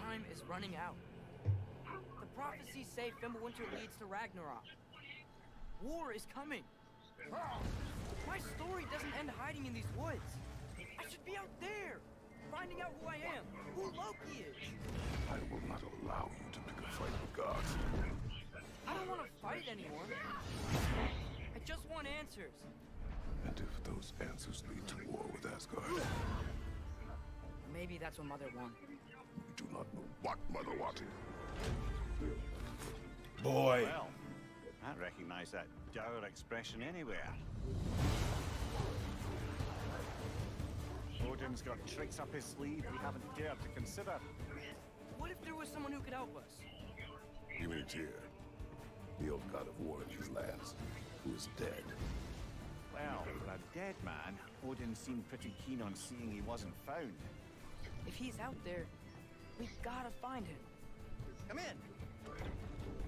Time is running out. The prophecies say Fimbulwinter leads to Ragnarok. War is coming. My story doesn't end hiding in these woods. I should be out there, finding out who I am, who Loki is. I will not allow you to pick a fight with gods. I don't want to fight anyone. I just want answers. And if those answers lead to war with Asgard, maybe that's what Mother wanted. we do not know what Mother wanted. Boy. Well, I recognize that dour expression anywhere. Odin's got tricks up his sleeve we haven't dared to consider. What if there was someone who could help us? You mean Tyr, the old god of war in these lands, who is dead. Well, for a dead man, Odin seemed pretty keen on seeing he wasn't found. If he's out there, we gotta find him. Come in.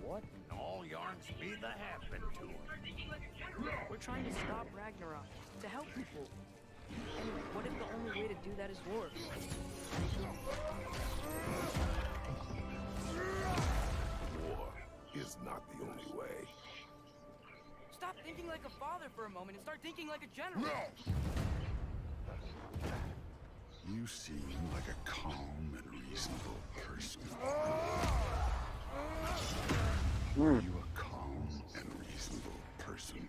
What in all yarns be the happen to him? We're trying to stop Ragnarok, to help people. And what if the only way to do that is war? War is not the only way. Stop thinking like a father for a moment and start thinking like a general. You seem like a calm and reasonable person. Are you a calm and reasonable person?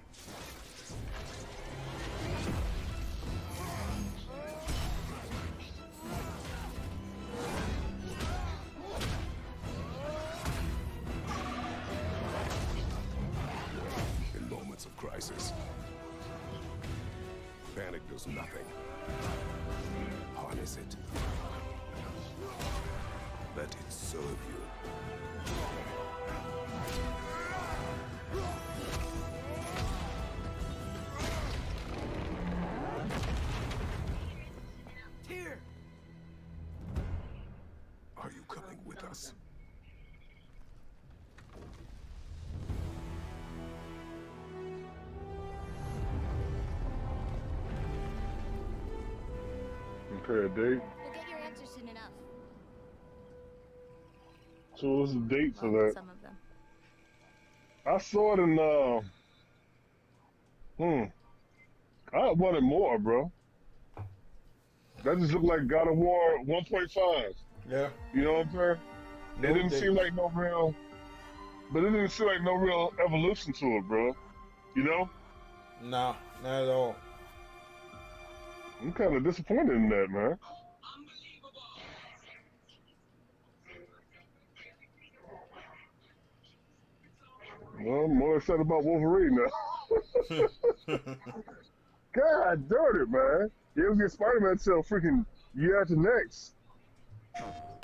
In moments of crisis, panic does nothing. Harness it. Let it serve you. Tyr! Are you coming with us? Okay, a date. We'll get your answer soon enough. So what's the date for Well, that? some of them. I saw it in I wanted more, bro. That just looked like God of War 1.5. Yeah. You know what I'm saying? No It didn't date. seem like no real, but it didn't seem like no real evolution to it, bro. You know? Nah, not at all. I'm kind of disappointed in that, man. Well, I'm more excited about Wolverine now. God darn it, man. You don't get Spider-Man until freaking year after next.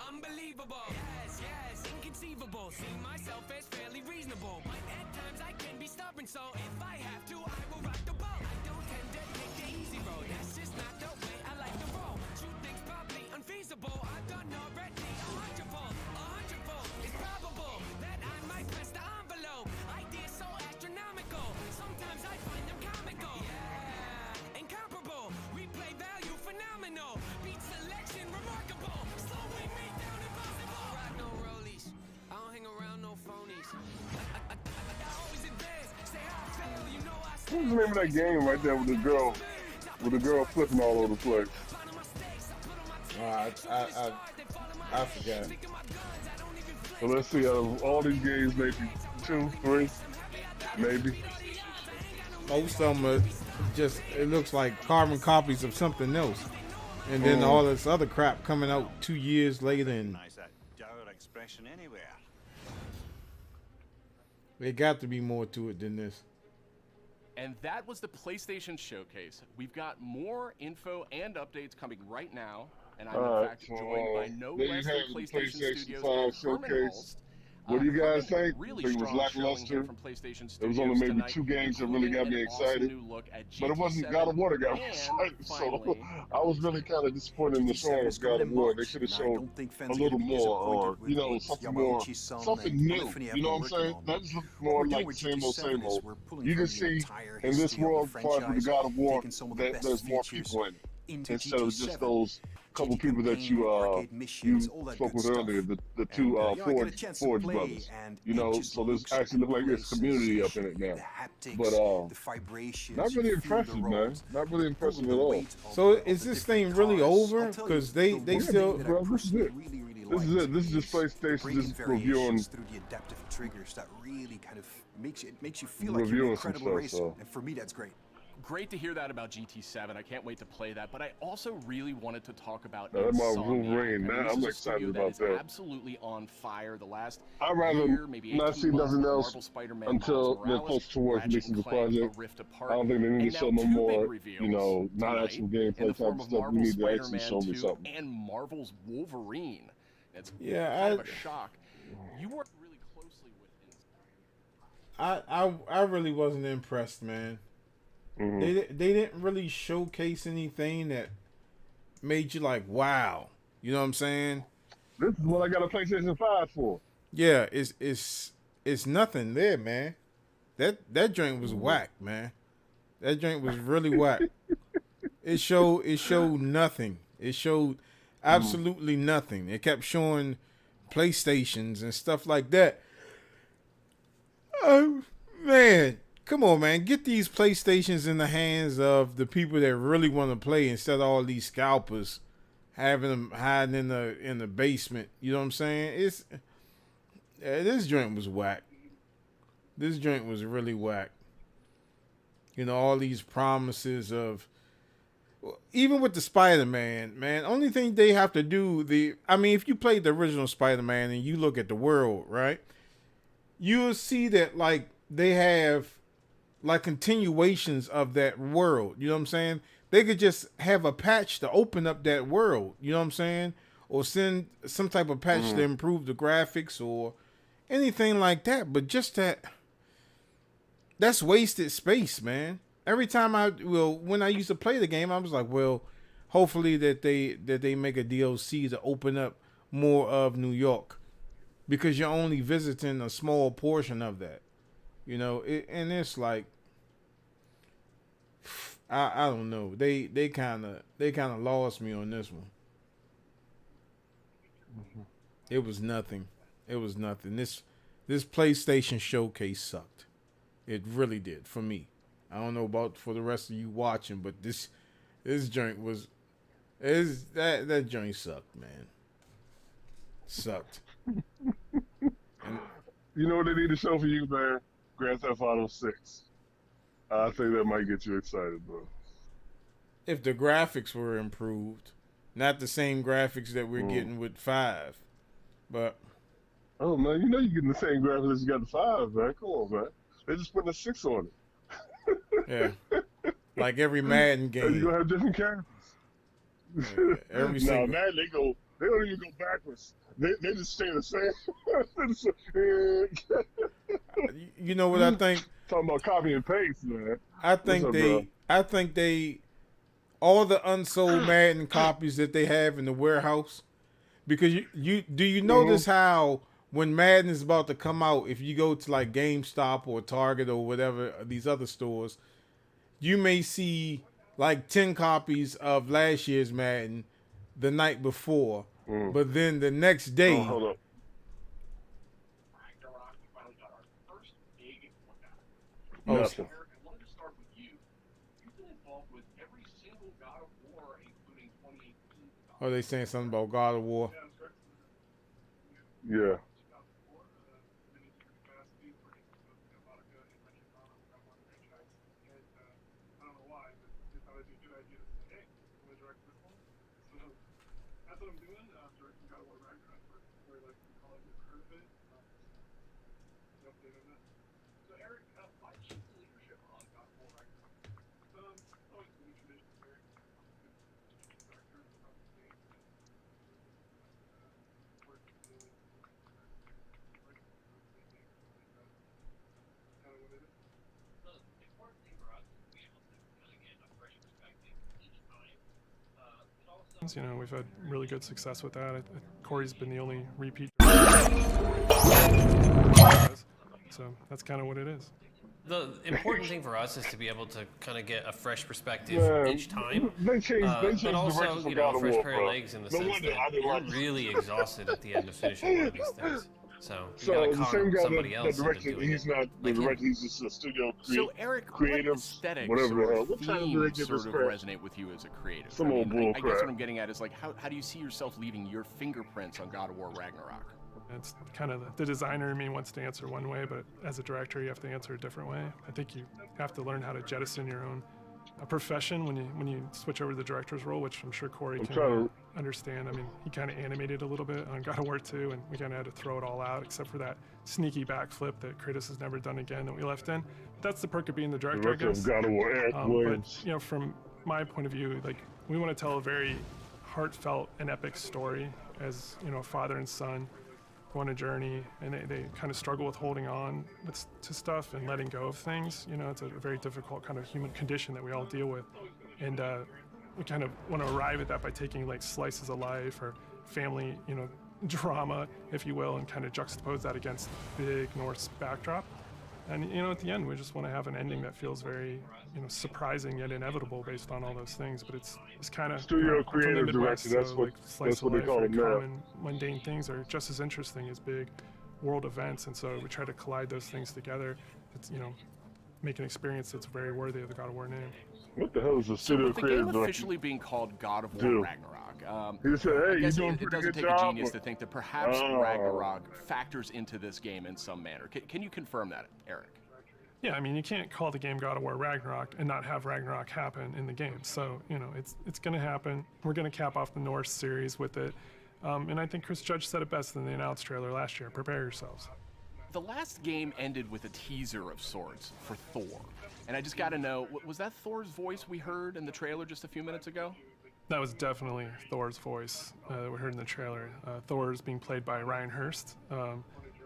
Unbelievable. Yes, yes, inconceivable. See myself as fairly reasonable. But at times I can be stubborn, so if I have to, I will rock the boat. I don't tend to take the easy road. That's just not the way I like to roll. Shoot things probably unfeasible. I've done already a hundredfold. A hundredfold. It's probable that I might press the envelope. Ideas so astronomical. Sometimes I find them comical. Yeah, incomparable. Replay value phenomenal. Beat selection remarkable. Slowing me down impossible. I rock no rollies. I don't hang around no phonies. I always advance. Say how I fail. You know I What's the name of that game right there with the girl flipping all over the place? I forgot. So let's see, out of all these games, maybe 2, 3, maybe. Most of them are just, it looks like carbon copies of something else. And then all this other crap coming out 2 years later. And that dour expression anywhere. there got to be more to it than this. And that was the PlayStation Showcase. We've got more info and updates coming right now. And I'm in fact joined by no less than PlayStation Studios' Herman Hulst. What do you guys think? Really I think it was lackluster. There was only maybe 2 games that really got me excited. But it wasn't God of War that got me excited. So I was really kind of disappointed in the showing of God of War. They should have shown a little more, or, you know, something more, something new. You know what I'm saying? That just looked more like same old. You can see in this world, as far as with the God of War, that there's more people in it. Instead of just those couple people that you spoke with earlier, the two Forge brothers. You know, so there's actually look like there's community up in it now. But not really impressive, man. Not really impressive at all. So is this thing really over? Because they still. Bro, this is it. This is it. This is just PlayStation just reviewing. Through the adaptive triggers that really kind of makes you feel like you're an incredible racer, and for me that's great. Great to hear that about GT7. I can't wait to play that. But I also really wanted to talk about Wolverine, man. I'm excited about that. Absolutely on fire. The last I'd rather year, maybe not see nothing else until they're close towards releasing the project. I don't think they need to show no more, you know, not actual gameplay type of stuff. We need to actually show me something. And Marvel's Wolverine. It's yeah, kind of a shock. You worked really closely with I really wasn't impressed, man. Mm-hmm. They didn't really showcase anything that made you like, wow. You know what I'm saying? This is what I got a PlayStation 5 for. Yeah, it's nothing there, man. That joint was whack, man. That joint was really whack. It showed nothing. It showed absolutely nothing. It kept showing PlayStations and stuff like that. Oh man. Come on, man. Get these PlayStations in the hands of the people that really want to play instead of all these scalpers having them hiding in the basement. You know what I'm saying? This joint was whack. This joint was really whack. You know, all these promises of, even with the Spider-Man, man, only thing they have to do, if you played the original Spider-Man and you look at the world, right? You'll see that, like, they have like continuations of that world. You know what I'm saying? They could just have a patch to open up that world. You know what I'm saying? Or send some type of patch to improve the graphics or anything like that. But just that's wasted space, man. Every time when I used to play the game, I was like, well, hopefully that they make a DLC to open up more of New York, because you're only visiting a small portion of that. You know, and it's like, I don't know. They kind of lost me on this one. It was nothing. It was nothing. This PlayStation Showcase sucked. It really did for me. I don't know about for the rest of you watching, but this joint that joint sucked, man. Sucked. You know what they need to show for you, man? Grand Theft Auto 6. I think that might get you excited, bro. If the graphics were improved, not the same graphics that we're getting with 5, but Oh man, you know you're getting the same graphics as you got the 5, man. Come on, man. They just putting a 6 on it. Yeah. Like every Madden And game. you're gonna have different characters. Yeah, every single. Nah, man, they don't even go backwards. They just stay the same. You know what I think? Talking about copy and paste, man. I think all the unsold Madden copies that they have in the warehouse, because you notice how when Madden is about to come out, if you go to like GameStop or Target or whatever these other stores, you may see like 10 copies of last year's Madden the night before, but then the next day. Oh, hold up. Oh, Nothing. I wanted to start with you. You've been involved with every single God of War, including 2018. Oh, they saying something about God of War. Yeah. You know, we've had really good success with that. Corey's been the only repeat. So that's kind of what it is. The important thing for us is to be able to kind of get a fresh perspective each time. They changed but also, direction for you know, God a of fresh War, pair bro. of legs in the No sense wonder I that didn't you're like it. really exhausted at the end of finishing one of these things. So you So gotta the count same on guy somebody that else into directed, doing he's it. not the director, he's just a studio So Eric, creative, what aesthetics whatever the or hell. What time do they themes get sort this of crap? resonate with you as a creative? Some old bull I guess crap. what I'm getting at is like, how do you see yourself leaving your fingerprints on God of War Ragnarok? It's kind of the designer in me wants to answer one way, but as a director, you have to answer a different way. I think you have to learn how to jettison your own profession when you switch over to the director's role, which I'm sure Corey can understand. I mean, he kind of animated a little bit on God of War 2, and we kind of had to throw it all out, except for that sneaky backflip that Kratos has never done again that we left in. That's the perk of being the director, I guess. Of God of War, Eric Williams. But, you know, from my point of view, like, we want to tell a very heartfelt and epic story as, you know, a father and son go on a journey, and they kind of struggle with holding on to stuff and letting go of things. You know, it's a very difficult kind of human condition that we all deal with. And we kind of want to arrive at that by taking like slices of life or family, you know, drama, if you will, and kind of juxtapose that against big Norse backdrop. And, you know, at the end, we just want to have an ending that feels very, you know, surprising yet inevitable based on all those things. But it's kind of Studio creative director. That's what they call it now. Common, mundane things are just as interesting as big world events, and so we try to collide those things together. It's, you know, make an experience that's very worthy of the God of War name. What the hell is a studio with the creative game director? officially being called God of War Ragnarok, he said, "Hey, I you're guess doing it pretty doesn't good take job." a genius to think that perhaps Ragnarok factors into this game in some manner. Can you confirm that, Eric? Yeah, I mean, you can't call the game God of War Ragnarok and not have Ragnarok happen in the game. So, you know, it's going to happen. We're going to cap off the Norse series with it. And I think Chris Judge said it best in the announced trailer last year. Prepare yourselves. The last game ended with a teaser of sorts for Thor. And I just got to know, was that Thor's voice we heard in the trailer just a few minutes ago? That was definitely Thor's voice that we heard in the trailer. Thor is being played by Ryan Hurst,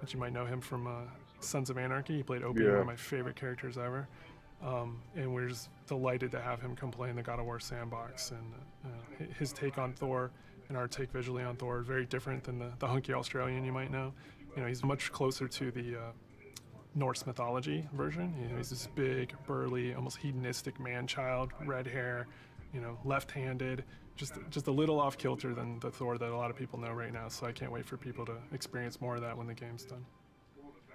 which you might know him from Sons of Anarchy. He played Opie, one of my favorite characters ever. And we're just delighted to have him come play in the God of War sandbox. And his take on Thor and our take visually on Thor is very different than the hunky Australian you might know. You know, he's much closer to the Norse mythology version. You know, he's this big, burly, almost hedonistic man-child, red hair, you know, left-handed, just a little off kilter than the Thor that a lot of people know right now. So I can't wait for people to experience more of that when the game's done.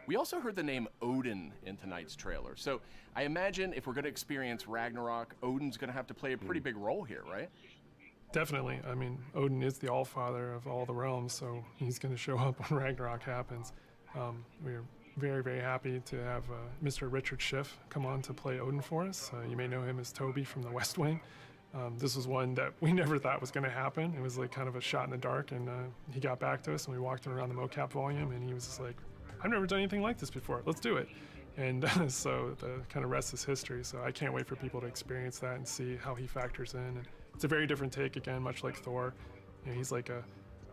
We also heard the name Odin in tonight's trailer. So I imagine if we're going to experience Ragnarok, Odin's going to have to play a pretty big role here, right? Definitely. I mean, Odin is the all-father of all the realms, so he's going to show up when Ragnarok happens. We're very, very happy to have Mr. Richard Schiff come on to play Odin for us. You may know him as Toby from The West Wing. This was one that we never thought was going to happen. It was like kind of a shot in the dark, and he got back to us, and we walked him around the mocap volume, and he was just like, I've never done anything like this before. Let's do it. And so the kind of rest is history. So I can't wait for people to experience that and see how he factors in. And it's a very different take, again, much like Thor. You know, he's like a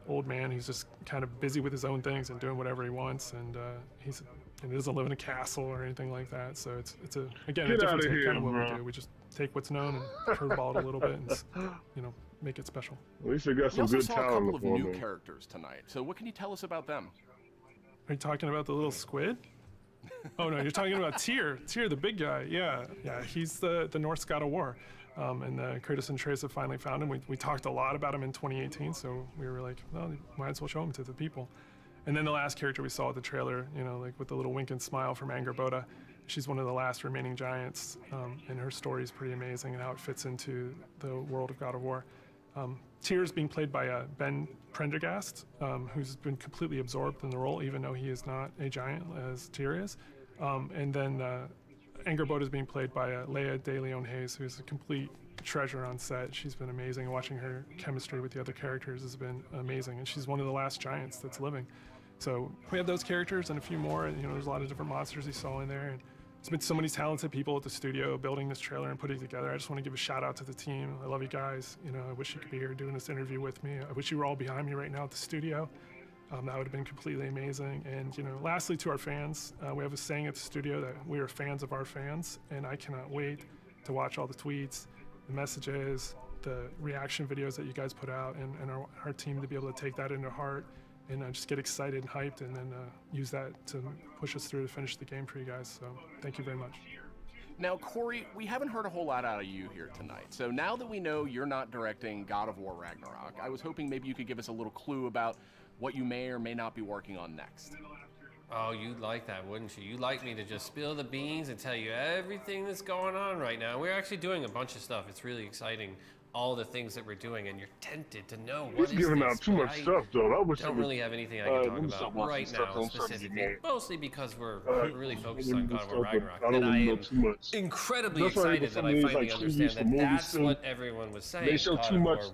old man who's just kind of busy with his own things and doing whatever he wants, and he doesn't live in a castle or anything like that. So it's again a different take, kind of what we do. We just take what's known and curveball it a little bit, and make it special. At least they got some good talent. We also saw a couple of new characters tonight. So what can you tell us about them? Are you talking about the little squid? Oh no, you're talking about Tyr, the big guy. Yeah, he's the Norse god of war. And Kratos and Atreus have finally found him. We talked a lot about him in 2018, so we were like, well, might as well show him to the people. And then the last character we saw at the trailer, like with the little wink and smile from Angerboda, she's one of the last remaining giants, and her story is pretty amazing and how it fits into the world of God of War. Tyr is being played by Ben Prendergast, who's been completely absorbed in the role, even though he is not a giant as Tyr is. And then Angerboda is being played by Leia de Leon Hayes, who's a complete treasure on set. She's been amazing. Watching her chemistry with the other characters has been amazing, and she's one of the last giants that's living. So we have those characters and a few more, and there's a lot of different monsters you saw in there. And there's been so many talented people at the studio building this trailer and putting it together. I just want to give a shout out to the team. I love you guys. I wish you could be here doing this interview with me. I wish you were all behind me right now at the studio. That would have been completely amazing. And lastly, to our fans, we have a saying at the studio that we are fans of our fans, and I cannot wait to watch all the tweets, the messages, the reaction videos that you guys put out, and our team to be able to take that into heart and just get excited and hyped, and then use that to push us through to finish the game for you guys. So thank you very much. Now, Corey, we haven't heard a whole lot out of you here tonight. So now that we know you're not directing God of War Ragnarok, I was hoping maybe you could give us a little clue about what you may or may not be working on next. Oh, you'd like that, wouldn't you? You'd like me to just spill the beans and tell you everything that's going on right now. We're actually doing a bunch of stuff. It's really exciting, all the things that we're doing, and you're tempted to know what He's giving out too much stuff, though. I wish don't really have anything I can talk about right now specifically, mostly because we're really focused on God of War Ragnarok. And I am incredibly excited that I finally understand that that's what everyone was saying. They show too much of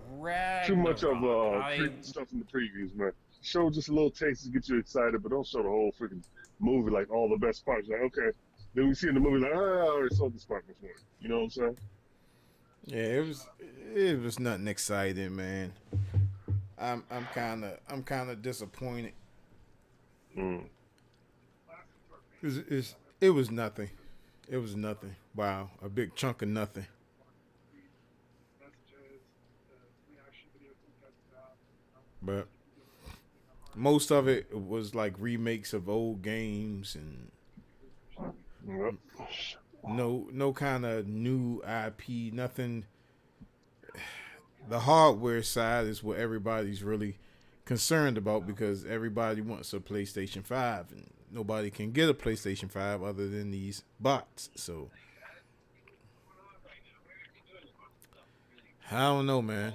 stuff in the previews, man. Show just a little taste to get you excited, but don't show the whole freaking movie, like all the best parts. Like, okay, then we see in the movie, like, I already saw this part before. You know what I'm saying? Yeah, it was nothing exciting, man. I'm kind of disappointed. It was nothing. It was nothing. Wow, a big chunk of nothing. But most of it was like remakes of old games and no kind of new IP, nothing. The hardware side is what everybody's really concerned about, because everybody wants a PlayStation 5 and nobody can get a PlayStation 5 other than these bots. So I don't know, man.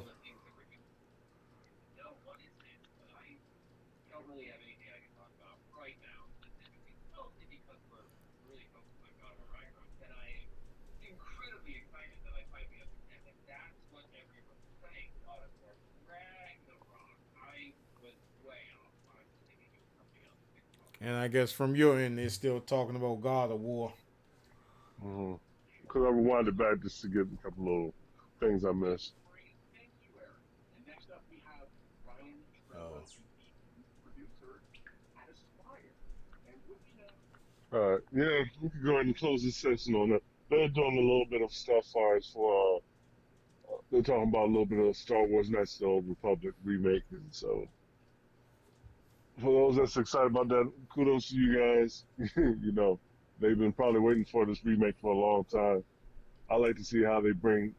And I guess from your end, they're still talking about God of War. Because I rewinded back just to get a couple little things I missed. Yeah, we can go ahead and close this session on that. They're doing a little bit of stuff as far as for, they're talking about a little bit of Star Wars Knights of the Old Republic remake, and so for those that's excited about that, kudos to you guys. They've been probably waiting for this remake for a long time. I like to see how they bring,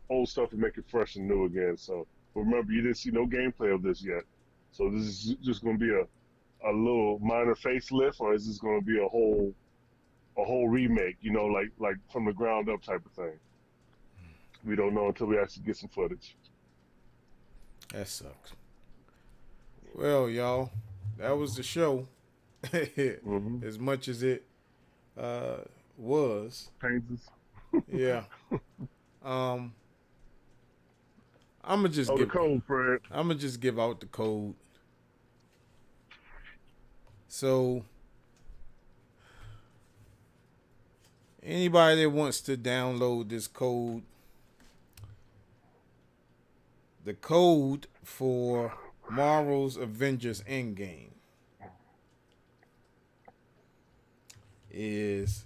old stuff and make it fresh and new again. So, but remember, you didn't see no gameplay of this yet. So this is just going to be a little minor facelift, or is this going to be a whole remake? Like from the ground up type of thing. We don't know until we actually get some footage. That sucks. Well, y'all, that was the show. As much as it was. Pains us. Yeah. I'm gonna just the code, Fred. I'm gonna just give out the code. So anybody that wants to download this code, the code for Marvel's Avengers Endgame is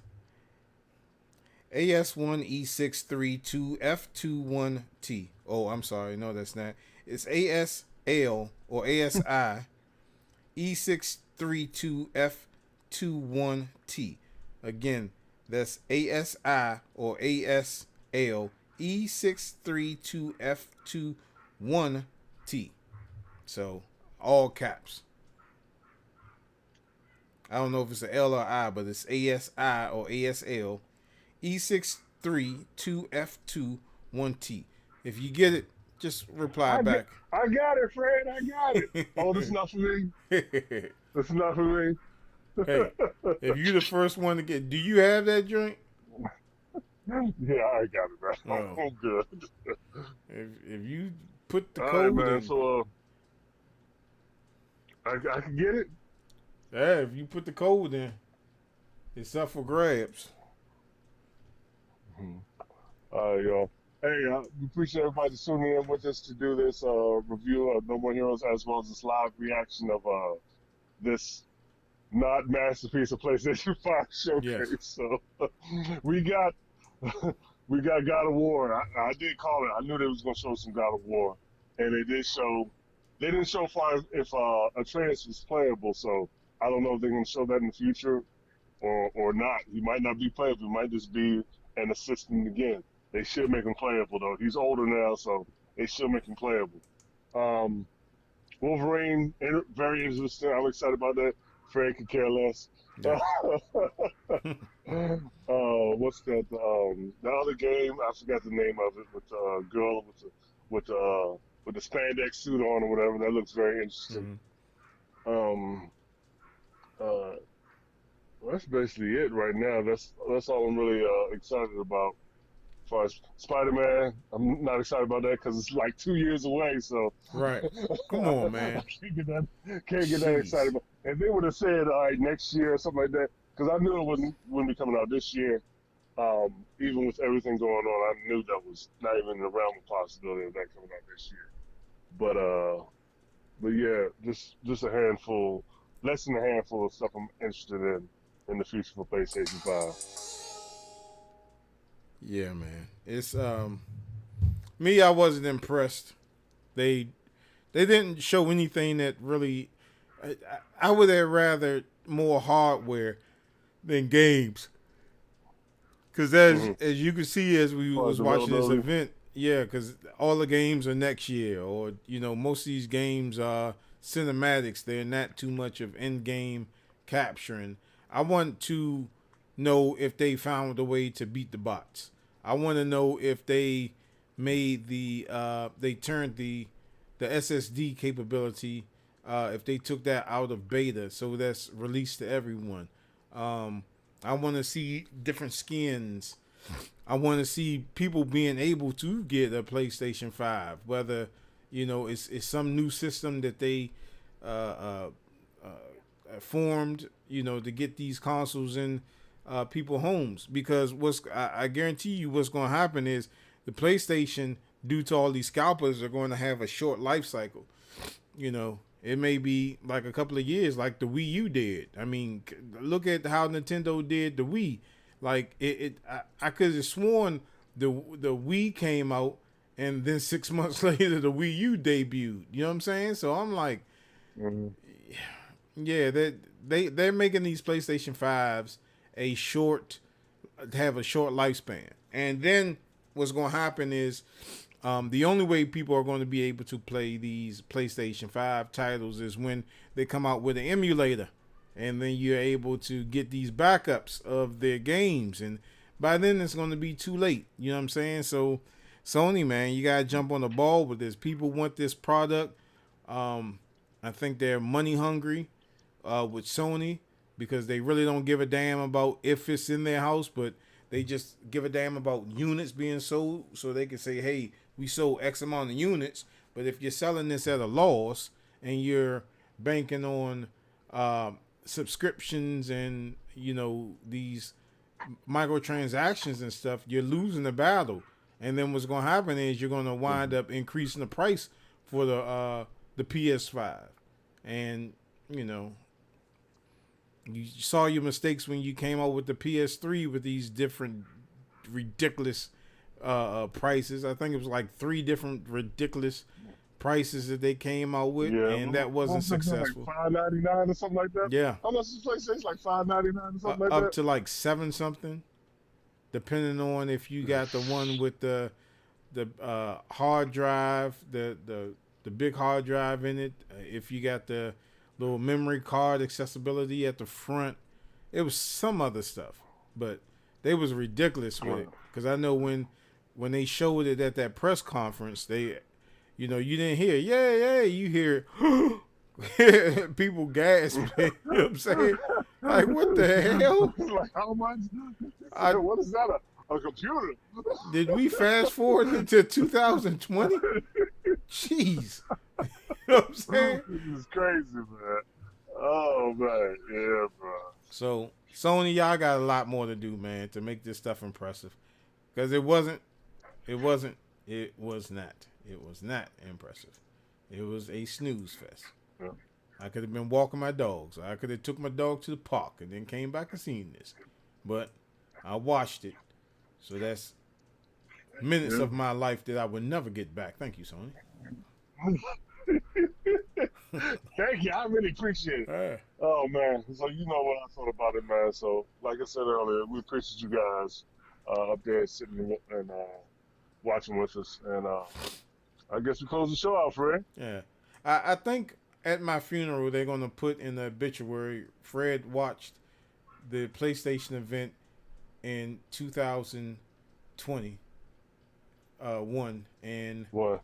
AS1E632F21T. Oh, I'm sorry. No, that's not. It's ASL or ASI E632F21T. Again, that's ASI or ASL E632F21T. So, all caps. I don't know if it's an L or I, but it's ASI or ASL E632F21T. If you get it, just reply back. I got it, Fred. I got it. Oh, this is not for me. This is not for me. Hey, if you're the first one to get, do you have that joint? Yeah, I got it, man. Oh. I'm good. If you put the All code right, man. in, So I can get it. yeah, if you put the code in, it's up for grabs. Yo. Hey, we appreciate everybody tuning in with us to do this review of No More Heroes, as well as this live reaction of this not masterpiece of PlayStation 5 showcase. Yes. So we got God of War. I did call it. I knew they was gonna show some God of War, and they did show. They didn't show if Atreus was playable, so I don't know if they're gonna show that in the future or not. He might not be playable. He might just be an assistant again. They should make him playable though. He's older now, so they should make him playable. Wolverine, very interesting. I'm excited about that. Fred could care less. Yeah. What's that? The other game, I forgot the name of it, with the girl with the spandex suit on or whatever. That looks very interesting. Mm-hmm. Well, that's basically it right now. That's all I'm really excited about. As far as Spider-Man, I'm not excited about that because it's like 2 years away. So Right. Come on, man. can't get that excited about. If they would have said, all right, next year or something like that, because I knew it wouldn't be coming out this year. Even with everything going on, I knew that was not even in the realm of possibility of that coming out this year. But yeah, just a handful, less than a handful of stuff I'm interested in the future for PlayStation 5. Yeah, man. It's me. I wasn't impressed. They didn't show anything that really. I would have rather more hardware than games. Because as you can see as we was watching this event, yeah, because all the games are next year, or most of these games are cinematics. They're not too much of in-game capturing. I want to know if they found a way to beat the bots. I want to know if they made they turned the SSD capability, if they took that out of beta, so that's released to everyone. I want to see different skins. I want to see people being able to get a PlayStation 5, whether it's some new system that they formed, to get these consoles in people homes. Because I guarantee you what's going to happen is the PlayStation, due to all these scalpers, are going to have a short life cycle. It may be like a couple of years, like the Wii U did. I mean, look at how Nintendo did the Wii. Like I could have sworn the Wii came out, and then 6 months later the Wii U debuted. You know what I'm saying? So I'm like, yeah, they're making these PlayStation 5s have a short lifespan. And then what's going to happen is the only way people are going to be able to play these PlayStation 5 titles is when they come out with an emulator. And then you're able to get these backups of their games. And by then it's going to be too late. You know what I'm saying? So Sony, man, you got to jump on the ball with this. People want this product. I think they're money hungry with Sony, because they really don't give a damn about if it's in their house, but they just give a damn about units being sold, so they can say, hey, we sold X amount of units. But if you're selling this at a loss and you're banking on subscriptions and, you know, these microtransactions and stuff, you're losing the battle. And then what's going to happen is you're going to wind up increasing the price for the PS5. And, you know, you saw your mistakes when you came out with the PS3 with these different ridiculous prices. I think it was like 3 different ridiculous prices that they came out with, and that wasn't successful. Like $5.99 or something like that. Yeah. How much is PlayStation? Like $5.99 or something like that. Up to like 7 something, depending on if you got the one with the hard drive, the big hard drive in it. If you got the little memory card accessibility at the front, it was some other stuff, but they was ridiculous with it. Because I know when they showed it at that press conference, they, you know, you didn't hear, yeah, you hear people gasp. You know what I'm saying? Like, what the hell? Like, how much? What is that? A computer? Did we fast forward into 2020? Jeez. You know what I'm saying? This is crazy, man. Oh, man. Yeah, bro. So, Sony, y'all got a lot more to do, man, to make this stuff impressive. Because it was not impressive. It was a snooze fest. Yeah. I could have been walking my dogs. I could have took my dog to the park and then came back and seen this. But I watched it. So that's minutes of my life that I would never get back. Thank you, Sony. Thank you. I really appreciate it. Oh, man. So you know what I thought about it, man. So like I said earlier, we appreciate you guys up there sitting and watching with us. And I guess we close the show out, Fred. Yeah. I think at my funeral, they're going to put in the obituary, Fred watched the PlayStation event in 2020 and what?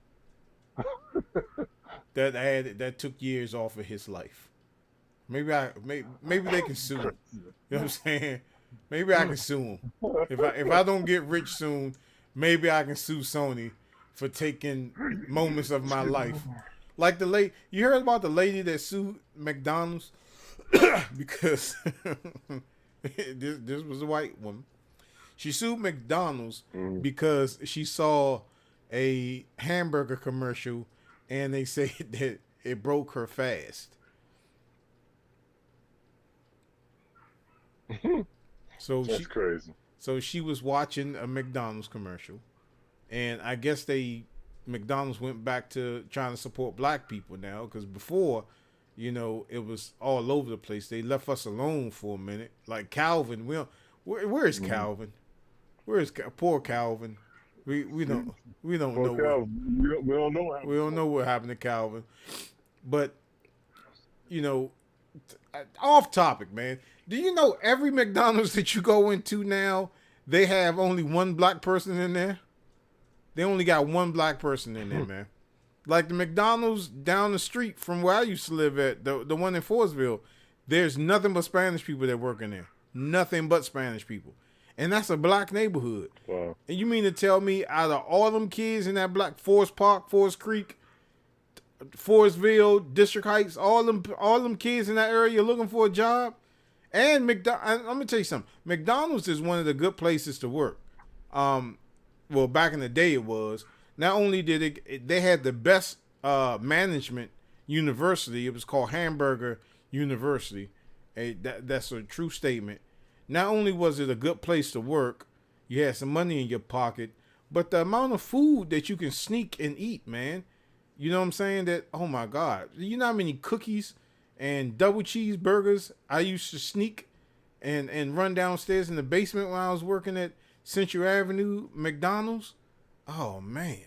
that took years off of his life. Maybe they can sue him. You know what I'm saying? Maybe I can sue him. If I don't get rich soon, maybe I can sue Sony for taking moments of my life. Like the lady, you heard about the lady that sued McDonald's because this was a white woman. She sued McDonald's because she saw a hamburger commercial and they said that it broke her fast. So that's crazy. So she was watching a McDonald's commercial, and I guess McDonald's went back to trying to support black people now, because before, you know, it was all over the place. They left us alone for a minute. Like Calvin, where is Calvin? Where is poor Calvin? We don't know. We don't know. We don't know what happened to Calvin. But you know, off topic, man. Do you know every McDonald's that you go into now, they have only one black person in there? They only got one black person in there, man. Like the McDonald's down the street from where I used to live at, the one in Forestville, there's nothing but Spanish people that work in there. Nothing but Spanish people. And that's a black neighborhood. Wow. And you mean to tell me out of all them kids in that black Forest Park, Forest Creek, Forestville, District Heights, all them kids in that area looking for a job? And let me tell you something. McDonald's is one of the good places to work. Well, back in the day it was. Not only did they had the best management university. It was called Hamburger University. That's a true statement. Not only was it a good place to work, you had some money in your pocket, but the amount of food that you can sneak and eat, man. You know what I'm saying? That, oh my God. You know how many cookies and double cheeseburgers I used to sneak and run downstairs in the basement when I was working at Central Avenue McDonald's? Oh, man.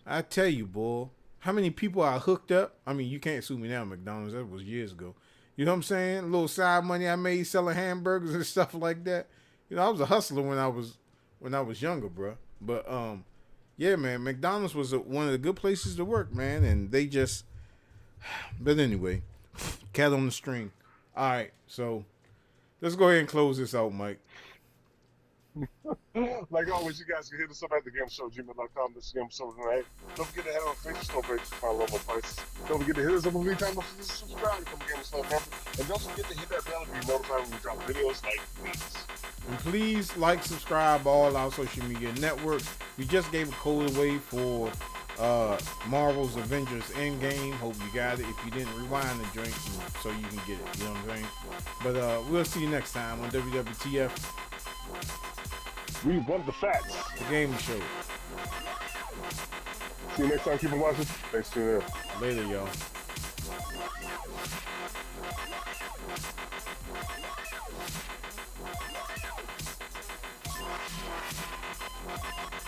I tell you, boy, how many people I hooked up? I mean, you can't sue me now, McDonald's. That was years ago. You know what I'm saying? A little side money I made selling hamburgers and stuff like that. You know, I was a hustler when I was younger, bro. But yeah, man, McDonald's was one of the good places to work, man. And they just, but anyway, cat on the string. All right, so let's go ahead and close this out, Mike. Like always, you guys can hit us up at thagamersshow@gmail.com. This is Gamershow tonight. Don't forget to head on Facebook store page to find local prices. Don't forget to hit us up every time. Don't forget to subscribe to become a Gamershow member. And don't forget to hit that bell to be notified when we drop videos like these. And please like, subscribe all our social media networks. We just gave a code away for Marvel's Avengers Endgame. Hope you got it. If you didn't, rewind the drink so you can get it. You know what I'm saying? But we'll see you next time on WWTF. We want the facts. The Gaming Show. See you next time. Keep on watching. Thanks for tuning in. Later, y'all.